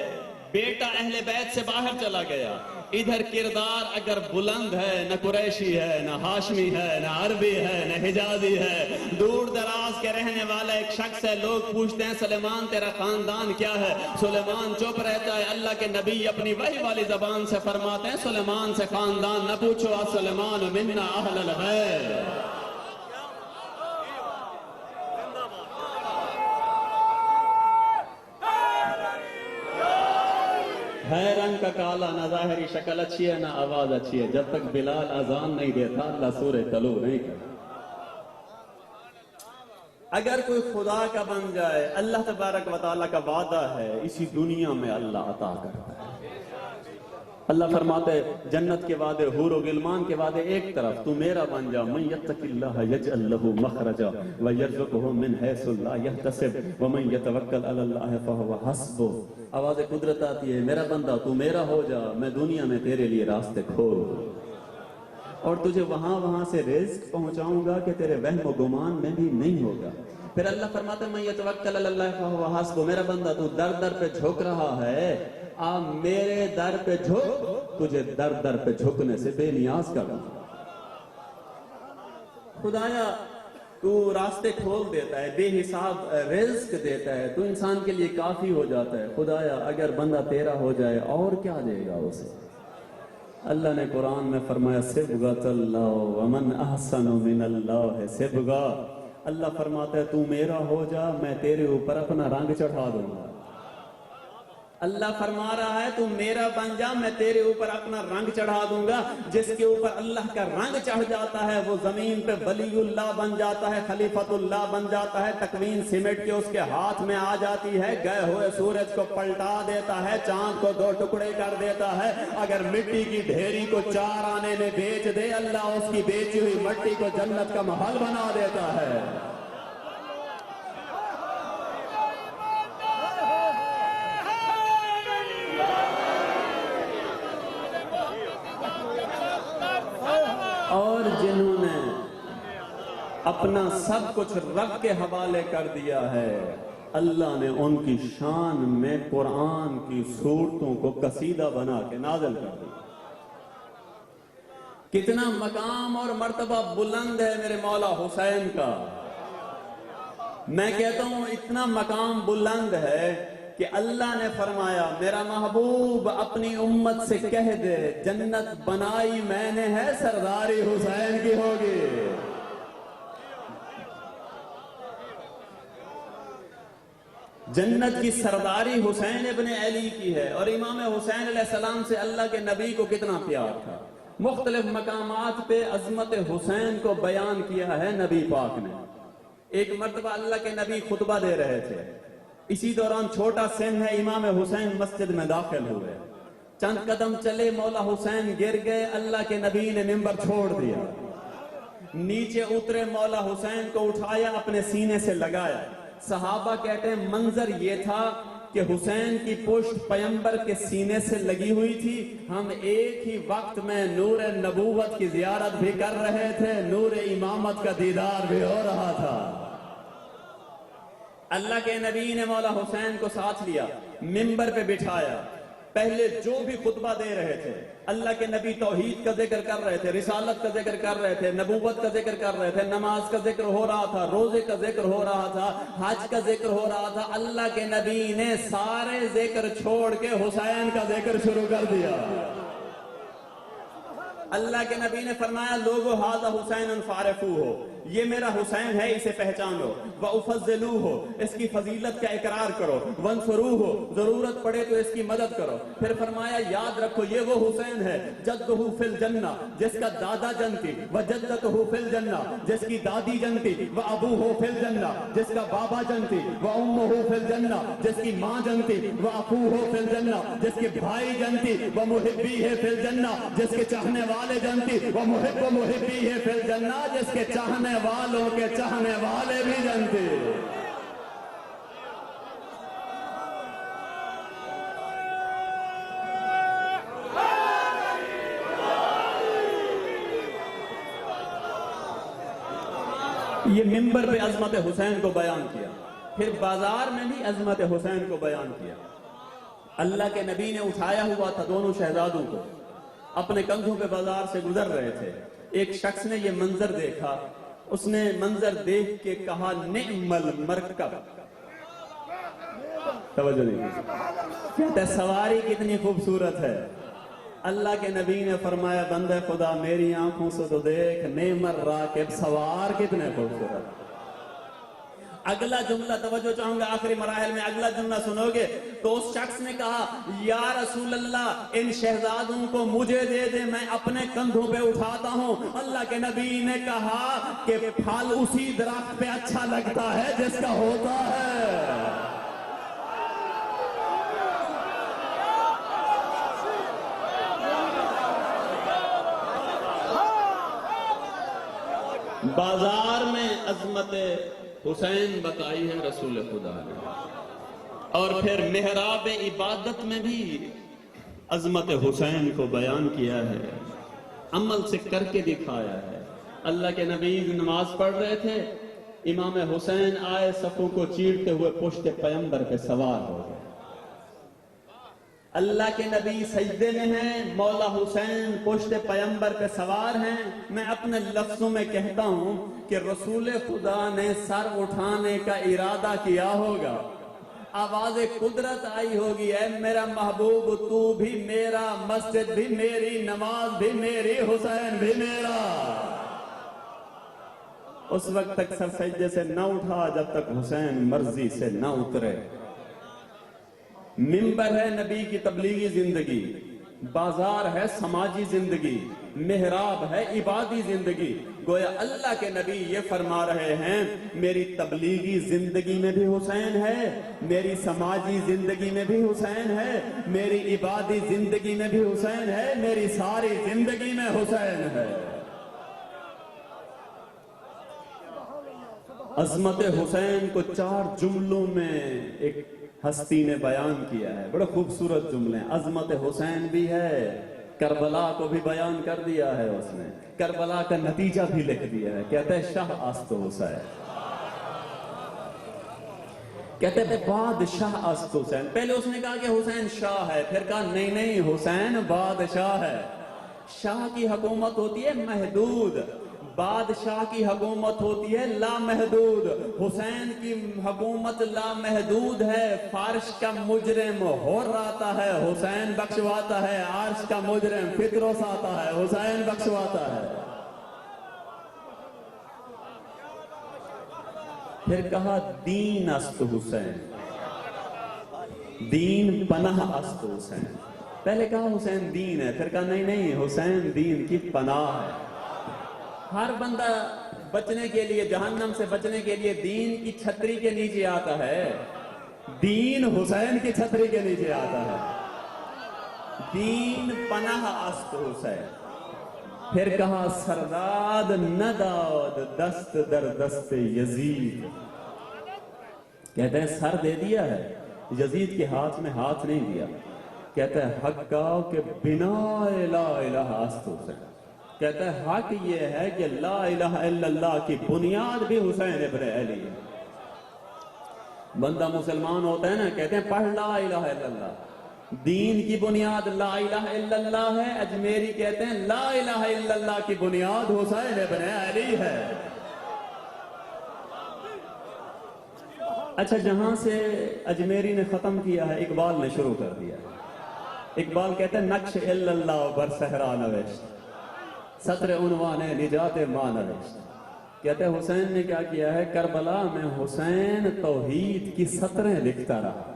بیٹا اہل بیت سے باہر چلا گیا. ادھر کردار اگر بلند ہے، نہ قریشی ہے، نہ ہاشمی ہے، نہ عربی ہے، نہ حجازی ہے، دور دراز کے رہنے والا ایک شخص ہے. لوگ پوچھتے ہیں سلیمان تیرا خاندان کیا ہے؟ سلیمان چپ رہتا ہے. اللہ کے نبی اپنی وحی والی زبان سے فرماتے ہیں سلیمان سے خاندان نہ پوچھو، سلیمان منا اہل الغیر. ہے رنگ کا کالا، نہ ظاہری شکل اچھی ہے، نہ آواز اچھی ہے. جب تک بلال اذان نہیں دیتا اللہ سورہ طلوع نہیں کرتا. اگر کوئی خدا کا بن جائے، اللہ تبارک و تعالیٰ کا وعدہ ہے اسی دنیا میں اللہ عطا کرتا ہے. اللہ فرماتے ہیں جنت کے وعدے، حور و غلمان کے وعدے ایک طرف، تو میرا بن جا. من یتق اللہ یجعل له مخرجا ویرزقه من حیث لا یحتسب ومن یتوکل علی اللہ فهو حسبہ. آواز قدرت آتی ہے میرا بندہ تو میرا ہو جا، میں دنیا میں تیرے لیے راستے کھول اور تجھے وہاں سے رزق پہنچاؤں گا کہ تیرے وہم و گمان میں بھی نہیں ہوگا. پھر اللہ فرماتا ہے من یتوکل علی اللہ فهو حسبہ. میرا بندہ تو در در پہ جھک رہا ہے، آ میرے در پہ جھک، تجھے در در پہ جھکنے سے بے نیاز کر دوں. خدایا تو راستے کھول دیتا ہے، بے حساب رزق دیتا ہے، تو انسان کے لیے کافی ہو جاتا ہے. خدایا اگر بندہ تیرا ہو جائے اور کیا دے گا اسے؟ اللہ نے قرآن میں فرمایا صبغۃ اللہ ومن احسن من اللہ صبغہ. اللہ فرماتا ہے تو میرا ہو جا، میں تیرے اوپر اپنا رنگ چڑھا دوں گا. اللہ فرما رہا ہے تو میرا بن جا، میں تیرے اوپر اپنا رنگ چڑھا دوں گا. جس کے اوپر اللہ کا رنگ چڑھ جاتا ہے وہ زمین پہ ولی اللہ بن جاتا ہے، خلیفت اللہ بن جاتا ہے. تکوین سمیٹ کے اس کے ہاتھ میں آ جاتی ہے، گئے ہوئے سورج کو پلٹا دیتا ہے، چاند کو دو ٹکڑے کر دیتا ہے. اگر مٹی کی ڈھیری کو 4 آنے میں بیچ دے، اللہ اس کی بیچی ہوئی مٹی کو جنت کا محل بنا دیتا ہے. اور جنہوں نے اپنا سب کچھ رب کے حوالے کر دیا ہے، اللہ نے ان کی شان میں قرآن کی صورتوں کو قصیدہ بنا کے نازل کر دیا. کتنا مقام اور مرتبہ بلند ہے میرے مولا حسین کا. میں کہتا ہوں اتنا مقام بلند ہے کہ اللہ نے فرمایا میرا محبوب اپنی امت سے کہہ دے جنت بنائی میں نے ہے، سرداری حسین کی ہوگی. جنت کی سرداری حسین ابن علی کی ہے. اور امام حسین علیہ السلام سے اللہ کے نبی کو کتنا پیار تھا. مختلف مقامات پہ عظمت حسین کو بیان کیا ہے نبی پاک نے. ایک مرتبہ اللہ کے نبی خطبہ دے رہے تھے، اسی دوران چھوٹا سن ہے، امام حسین مسجد میں داخل ہوئے. چند قدم چلے مولا حسین گر گئے. اللہ کے نبی نے منبر چھوڑ دیا، نیچے اترے، مولا حسین کو اٹھایا، اپنے سینے سے لگایا. صحابہ کہتے ہیں منظر یہ تھا کہ حسین کی پشت پیمبر کے سینے سے لگی ہوئی تھی. ہم ایک ہی وقت میں نور نبوت کی زیارت بھی کر رہے تھے، نور امامت کا دیدار بھی ہو رہا تھا. اللہ کے نبی نے مولا حسین کو ساتھ لیا، منبر پہ بٹھایا. پہلے جو بھی خطبہ دے رہے تھے اللہ کے نبی توحید کا ذکر کر رہے تھے، رسالت کا ذکر کر رہے تھے، نبوت کا ذکر کر رہے تھے، نماز کا ذکر ہو رہا تھا، روزے کا ذکر ہو رہا تھا، حج کا ذکر ہو رہا تھا، اللہ کے نبی نے سارے ذکر چھوڑ کے حسین کا ذکر شروع کر دیا۔ اللہ کے نبی نے فرمایا لوگو ھذا حسین فعرفوہ، یہ میرا حسین ہے، اسے پہچانو، وَأُفَضِّلُوهُ، اس کی فضیلت کا اقرار کرو، وَانْصُرُوهُ، ضرورت پڑے تو اس کی مدد کرو۔ پھر فرمایا یاد رکھو یہ وہ حسین ہے جدہ فی الجنہ، جس کا دادا جنتی، وجدتہ فی الجنہ، جس کی دادی جنتی، وابوہ فی الجنہ، جس کا بابا جنتی، وامہ فی الجنہ، جس کی ماں جنتی، واخوہ فی الجنہ، جس کے بھائی جنتی، ومحبیہ فی الجنہ، جس کے چاہنے والے جنتی، ومحب محبیہ فی الجنہ، جس کے چاہنے والوں کے چاہنے والے بھی جنتی۔ یہ منبر پہ عظمت حسین کو بیان کیا، پھر بازار میں بھی عظمت حسین کو بیان کیا۔ اللہ کے نبی نے اٹھایا ہوا تھا دونوں شہزادوں کو، اپنے کندھوں پہ بازار سے گزر رہے تھے۔ ایک شخص نے یہ منظر دیکھا، اس نے منظر دیکھ کے کہا نعم المرکب، توجہ نہیں کہتا ہے سواری کتنی خوبصورت ہے۔ اللہ کے نبی نے فرمایا بندہ خدا میری آنکھوں سے تو دیکھ نعم الراکب، سوار کتنے خوبصورت۔ اگلا جملہ توجہ چاہوں گا، آخری مراحل میں اگلا جملہ سنو گے تو اس شخص نے کہا یا رسول اللہ ان شہزادوں کو مجھے دے دے، میں اپنے کندھوں پہ اٹھاتا ہوں۔ اللہ کے نبی نے کہا کہ پھل اسی درخت پہ اچھا لگتا ہے جس کا ہوتا ہے۔ بازار میں عظمت حسین بتائی ہے رسول خدا نے، اور پھر محراب عبادت میں بھی عظمت حسین کو بیان کیا ہے، عمل سے کر کے دکھایا ہے۔ اللہ کے نبی نماز پڑھ رہے تھے، امام حسین آئے صفوں کو چیرتے ہوئے پشت پیمبر پہ سوار ہو گئے۔ اللہ کے نبی سجدے میں ہیں، مولا حسین پشت پیمبر پہ سوار ہیں۔ میں اپنے لفظوں میں کہتا ہوں کہ رسول خدا نے سر اٹھانے کا ارادہ کیا ہوگا، آواز قدرت آئی ہوگی اے میرا محبوب تو بھی میرا، مسجد بھی میری، نماز بھی میری، حسین بھی میرا۔ اس وقت تک سر سجدے سے نہ اٹھا جب تک حسین مرضی سے نہ اترے۔ منبر ہے نبی کی تبلیغی زندگی، بازار ہے سماجی زندگی، محراب ہے عبادی زندگی۔ گویا اللہ کے نبی یہ فرما رہے ہیں میری تبلیغی زندگی میں بھی حسین ہے، میری سماجی زندگی میں بھی حسین ہے، میری عبادی زندگی میں بھی حسین ہے، میری ساری زندگی میں حسین ہے۔ عظمت حسین کو 4 جملوں میں ایک ہستی نے بیان کیا ہے، بڑے خوبصورت جملے ہیں۔ عظمت حسین بھی ہے، کربلا کو بھی بیان کر دیا ہے اس نے، کربلا کا نتیجہ بھی لکھ دیا ہے۔ کہتا ہے شاہ است حسین، کہتے ہیں بادشاہ است حسین۔ پہلے اس نے کہا کہ حسین شاہ ہے، پھر کہا نہیں حسین بادشاہ ہے۔ شاہ کی حکومت ہوتی ہے محدود، بادشاہ کی حکومت ہوتی ہے لامحدود۔ حسین کی حکومت لامحدود ہے۔ فارش کا مجرم حر آتا ہے، حسین بخشواتا ہے، عرش کا مجرم فطرس آتا ہے، حسین بخشواتا ہے۔ پھر کہا دین است حسین، دین پناہ است حسین۔ پہلے کہا حسین دین ہے، پھر کہا نہیں حسین دین کی پناہ ہے۔ ہر بندہ بچنے کے لیے، جہنم سے بچنے کے لیے دین کی چھتری کے نیچے آتا ہے، دین حسین کی چھتری کے نیچے آتا ہے۔ دین پناہ است حسین۔ پھر کہا سرداد نداد دست در دست یزید، کہتے ہیں سر دے دیا ہے، یزید کے ہاتھ میں ہاتھ نہیں دیا۔ کہتا ہے حق کا کہ بنا لا الہ است حسین، کہتا ہے حق یہ ہے کہ لا الہ الا اللہ کی بنیاد بھی حسین ابن علی ہے۔ بندہ مسلمان ہوتا ہے نا، کہتے ہیں پڑھ لا الہ الا اللہ، دین کی بنیاد لا الہ الا اللہ ہے، اجمیری کہتے ہیں لا الہ الا اللہ کی بنیاد حسین ابن علی ہے۔ اچھا، جہاں سے اجمیری نے ختم کیا ہے اقبال نے شروع کر دیا ہے۔ اقبال کہتے ہیں نقش الا اللہ بر صحرا نوشت، سطر عنوان نجات ماں نوشت۔ کہتے ہیں حسین نے کیا کیا ہے، کربلا میں حسین توحید کی سطریں لکھتا رہا۔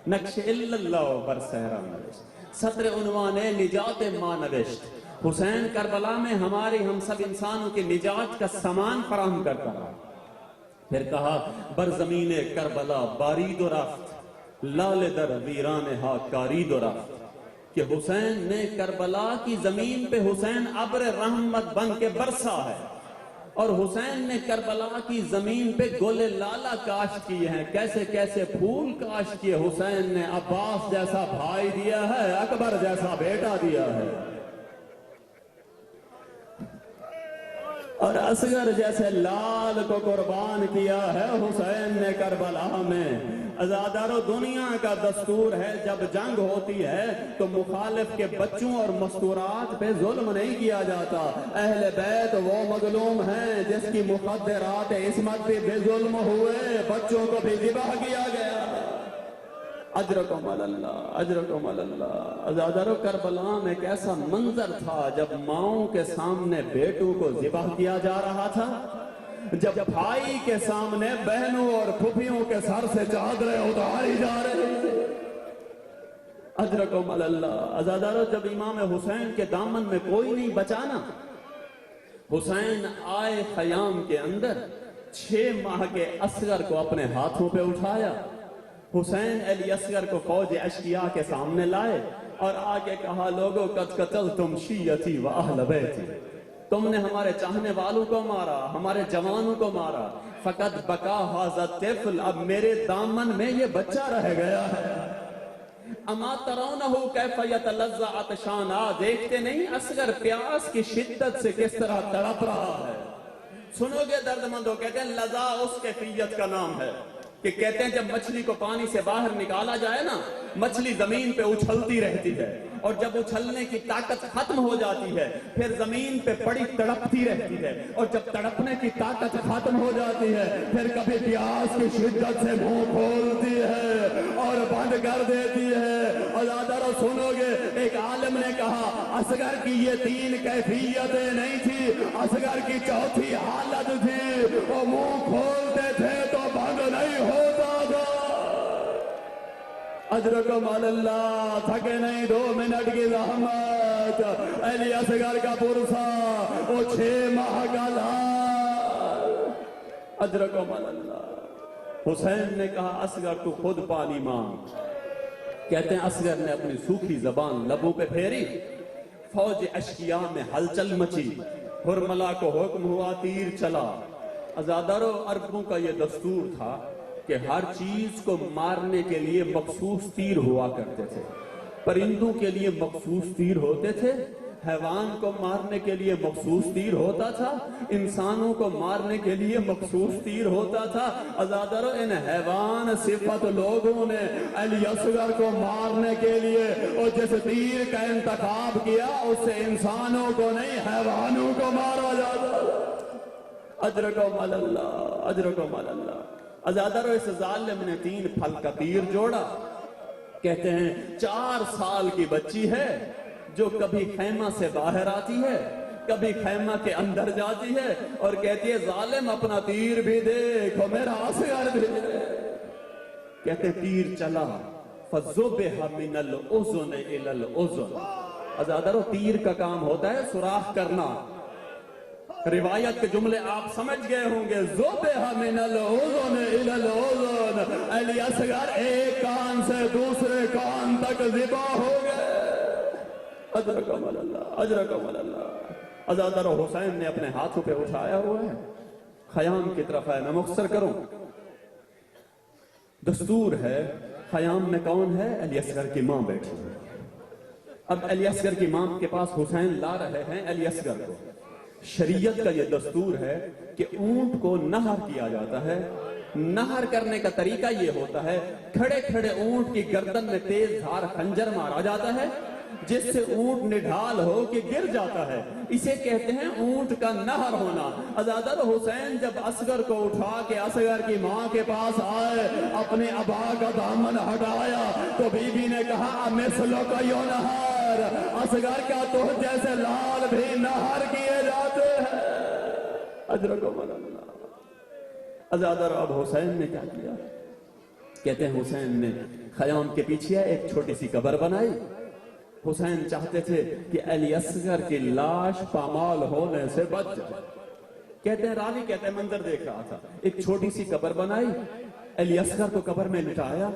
نقش الا اللہ بر صحرا نوشت، سطر عنوان نجات ماں نوشت۔ حسین کربلا میں ہم سب انسانوں کی نجات کا سامان فراہم کرتا رہا۔ پھر کہا بر زمین کربلا بارید و رفت، لال در ویران ہا کارید و رفت، کہ حسین نے کربلا کی زمین پہ حسین ابر رحمت بن کے برسا ہے، اور حسین نے کربلا کی زمین پہ گل لالا کاشت کیے ہیں۔ کیسے کیسے پھول کاشت کیے حسین نے، عباس جیسا بھائی دیا ہے، اکبر جیسا بیٹا دیا ہے، اور اصغر جیسے لال کو قربان کیا ہے حسین نے کربلا میں۔ عزادارو، دنیا کا دستور ہے جب جنگ ہوتی ہے تو مخالف کے بچوں اور مستورات پہ ظلم نہیں کیا جاتا۔ اہل بیت وہ مظلوم ہیں جس کی مخدرات عصمت بھی بے ظلم ہوئے، بچوں کو بھی ذبح کیا گیا۔ اجرکم اللہ، اجرکم اللہ۔ عزادارو، کربلا میں ایک ایسا منظر تھا جب ماؤں کے سامنے بیٹوں کو ذبح کیا جا رہا تھا، جب بھائی کے سامنے بہنوں اور پھوپھیوں کے سر سے چادریں اتاری جا رہی تھی۔ اجرکم اللہ۔ عزادارو، جب امام حسین کے دامن میں کوئی نہیں بچانا، حسین آئے خیام کے اندر، 6 ماہ کے اصغر کو اپنے ہاتھوں پہ اٹھایا، حسین علی اصغر کو فوج اشقیاء کے سامنے لائے اور آگے کہا لوگو قد قتلتم شیعتی و اہل بیتی، تم نے ہمارے چاہنے والوں کو مارا، ہمارے جوانوں کو مارا، فقط بقا ھذا الطفل، اب میرے دامن میں یہ بچہ رہ گیا ہے۔ اما ترونہ کیف یتلظع عطشانا، دیکھتے نہیں اصغر پیاس کی شدت سے کس طرح تڑپ رہا ہے۔ سنو گے درد مندوں، کہتے ہیں لظا اس کیفیت کا نام ہے کہ کہتے ہیں جب مچھلی کو پانی سے باہر نکالا جائے نا، مچھلی زمین پہ اچھلتی رہتی ہے، اور جب اچھلنے کی طاقت ختم ہو جاتی ہے پھر زمین پہ پڑی تڑپتی رہتی ہے، اور جب تڑپنے کی طاقت ختم ہو جاتی ہے پھر کبھی پیاس کی شدت سے منہ کھولتی ہے اور بند کر دیتی ہے۔ اور زیادہ سنو گے، ایک عالم نے کہا اصغر کی یہ 3 کیفیتیں نہیں تھی، اصغر کی 4تھی حالت تھی، وہ منہ کھولتے تھے تو بند نہیں ہوتا تھا۔ اجرکم اللہ، تھکے نہیں 2 منٹ کی زحمت، علی اصغر کا پرسا، وہ 6 ماہ کا لال۔ اجرکم اللہ۔ حسین نے کہا اصغر تو خود پانی مانگ۔ کہتے ہیں اصغر نے اپنی سوکھی زبان لبوں پہ پھیری، فوج اشقیاء میں ہلچل مچی، ہرملا کو حکم ہوا تیر چلا۔ عزادارو، عربوں کا یہ دستور تھا کہ ہر چیز کو مارنے کے لیے مخصوص تیر ہوا کرتے تھے۔ پرندوں کے لیے مخصوص تیر ہوتے تھے، حیوان کو مارنے کے لیے مخصوص تیر ہوتا تھا، انسانوں کو مارنے کے لیے مخصوص تیر ہوتا تھا۔ عزادارو، ان حیوان صفت لوگوں نے علی اصغر کو مارنے کے لیے اور جس تیر کا انتخاب کیا اس سے انسانوں کو نہیں حیوانوں کو مارا جاتا۔ اجرکم اللہ، اجرکم اللہ۔ عزادارو، اس ظالم نے 3 پھل کا تیر جوڑا۔ کہتے ہیں 4 سال کی بچی ہے جو کبھی خیمہ سے باہر آتی ہے، کبھی خیمہ کے اندر جاتی ہے اور کہتی ہے ظالم اپنا تیر بھی دیکھو، میرا اصغر بھی دیکھ۔ کہتے ہیں تیر چلا، فَذُبِحَ مِنَ الْأُذُنِ إِلَى الْأُذُنِ۔ عزادارو، تیر کا کام ہوتا ہے سوراخ کرنا۔ روایت کے جملے آپ سمجھ گئے ہوں گے، ذُبِحَ مِنَ الْأُذُنِ إِلَى الْأُذُنِ، علی اصغر ایک کان سے دوسرے کان تک ذبح ہو گئے۔ اجرکم اللہ، اجرکم اللہ۔ عزادارو، حسین نے اپنے ہاتھوں پہ اٹھایا ہوا ہے، خیام کی طرف ہے۔ میں مختصر کروں، دستور ہے خیام میں کون ہے؟ علی اصغر کی ماں بیٹھی ہے۔ اب علی اصغر کی ماں کے پاس حسین لا رہے ہیں علی اصغر کو۔ شریعت کا یہ دستور ہے کہ اونٹ کو نہر کیا جاتا ہے، نہر کرنے کا طریقہ یہ ہوتا ہے، کھڑے کھڑے اونٹ کی گردن میں تیز دھار خنجر مارا جاتا ہے جس سے اونٹ نڈھال ہو کے گر جاتا ہے، اسے کہتے ہیں اونٹ کا نہر ہونا۔ عزادر حسین جب اصغر کو اٹھا کے اصغر کی ماں کے پاس آئے، اپنے ابا کا دامن ہٹایا تو بی بی نے کہا مثلو کا یو نہر، اصغر کا تو جیسے لال بھی نہر کیے جاتے ہیں۔ اجرکم اللہ۔ عزادر اب حسین نے کیا کیا؟ کہتے ہیں حسین نے خیام کے پیچھے ایک چھوٹی سی قبر بنائی۔ حسین چاہتے تھے کہ علی اصغر کی لاش پامال ہونے سے بچ جائے۔ کہتے ہیں راوی کہتے ہیں منظر دیکھ رہا تھا، ایک چھوٹی سی قبر بنائی، علی اصغر کو قبر میں لٹایا۔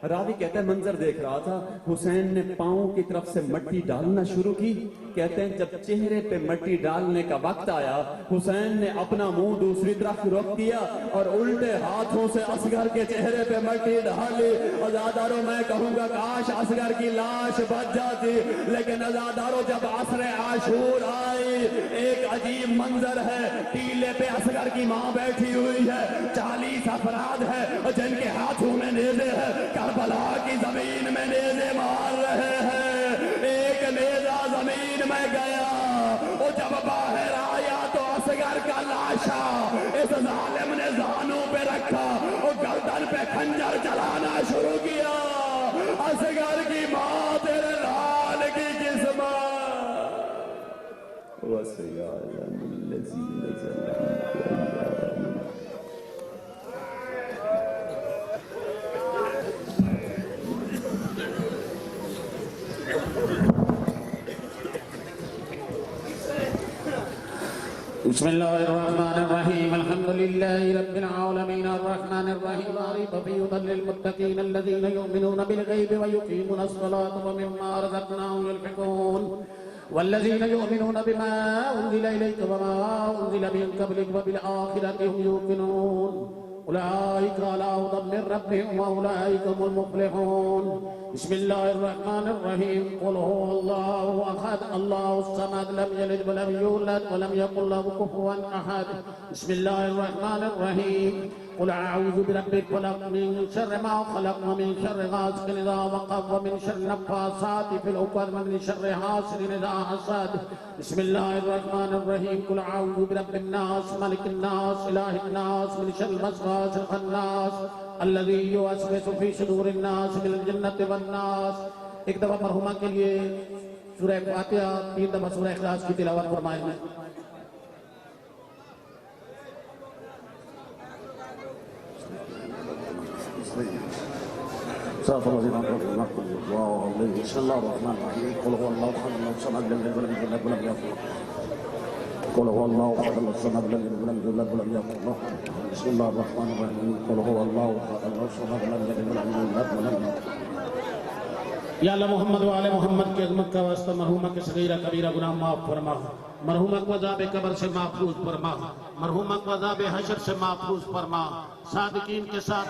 راوی کہتے ہیں منظر دیکھ رہا تھا، حسین نے پاؤں کی طرف سے مٹی ڈالنا شروع کی۔ کہتے ہیں جب چہرے پہ مٹی ڈالنے کا وقت آیا، حسین نے اپنا منہ دوسری طرف رخ کیا اور الٹے ہاتھوں سے اصغر کے چہرے پہ مٹی ڈالی۔ عزادارو میں کہوں گا کاش اصغر کی لاش بچ جاتی، لیکن عزادارو جب عصر عاشور آئی، ایک عجیب منظر ہے، ٹیلے پہ اصغر کی ماں بیٹھی ہوئی ہے، 40 افراد ہے جن کے ہاتھوں میں نیزے ہیں، کربلا کی زمین میں نیزے مار رہے ہیں۔ ایک نیزہ زمین میں گیا، وہ جب باہر آیا تو اصغر کا لاشا اس ظالم نے زانوں پہ رکھا، وہ گردن پہ خنجر چلانا شروع کیا۔ اصغر کی ماں تیرے لال کی قسمت، وَسَيَعْلَمُ الَّذِينَ ظَلَمُوا بسم الله الرحمن الرحيم الحمد لله رب العالمين الرحمن الرحيم مالك يوم للمتقين الذين يؤمنون بالغيب ويقيمون الصلاة ومما رزقناهم ينفقون والذين يؤمنون بما أنزل إليك وما أنزل من قبلك وبالآخرة هم يوقنون أولئك على هدى من ربهم وأولئك هم المفلحون بسم الله الرحمن الرحيم قل هو الله أحد الله الصمد لم يلد ولم يولد ولم يكن له كفوا أحد بسم الله الرحمن الرحيم قل أعوذ برب الفلق من شر ما خلق ومن شر غاسق إذا وقب ومن شر النفاثات في العقد ومن شر حاسد إذا حسد بسم الله الرحمن الرحيم قل أعوذ برب الناس ملك الناس إله الناس من شر الوسواس الخناس الذي يوسوس في صدور الناس من الجنة والناس۔ ایک دفعہ مرحومہ کے لیے سورہ فاتحہ 3 دفعہ سورہ اخلاص کی تلاوت فرمائیں۔ صراط الذين أنعمت عليهم بسم الله الرحمن الرحيم قل هو الله أحد الله الصمد لم يلد ولم يولد ولم يكن له قل هو الله أحد الله الصمد لم يلد ولم يولد ولم يكن له بسم الله الرحمن الرحيم قل هو الله أحد الله الصمد لم يلد ولم يولد ولم يكن یا اللہ محمد و آل محمد کی عظمت کا واسطہ مرحومہ کے صغیرہ کبیرہ گناہ معاف فرما، مرحومہ کو عذاب قبر سے محفوظ فرما، مرحومہ کو عذاب حشر سے محفوظ فرما، صادقین کے ساتھ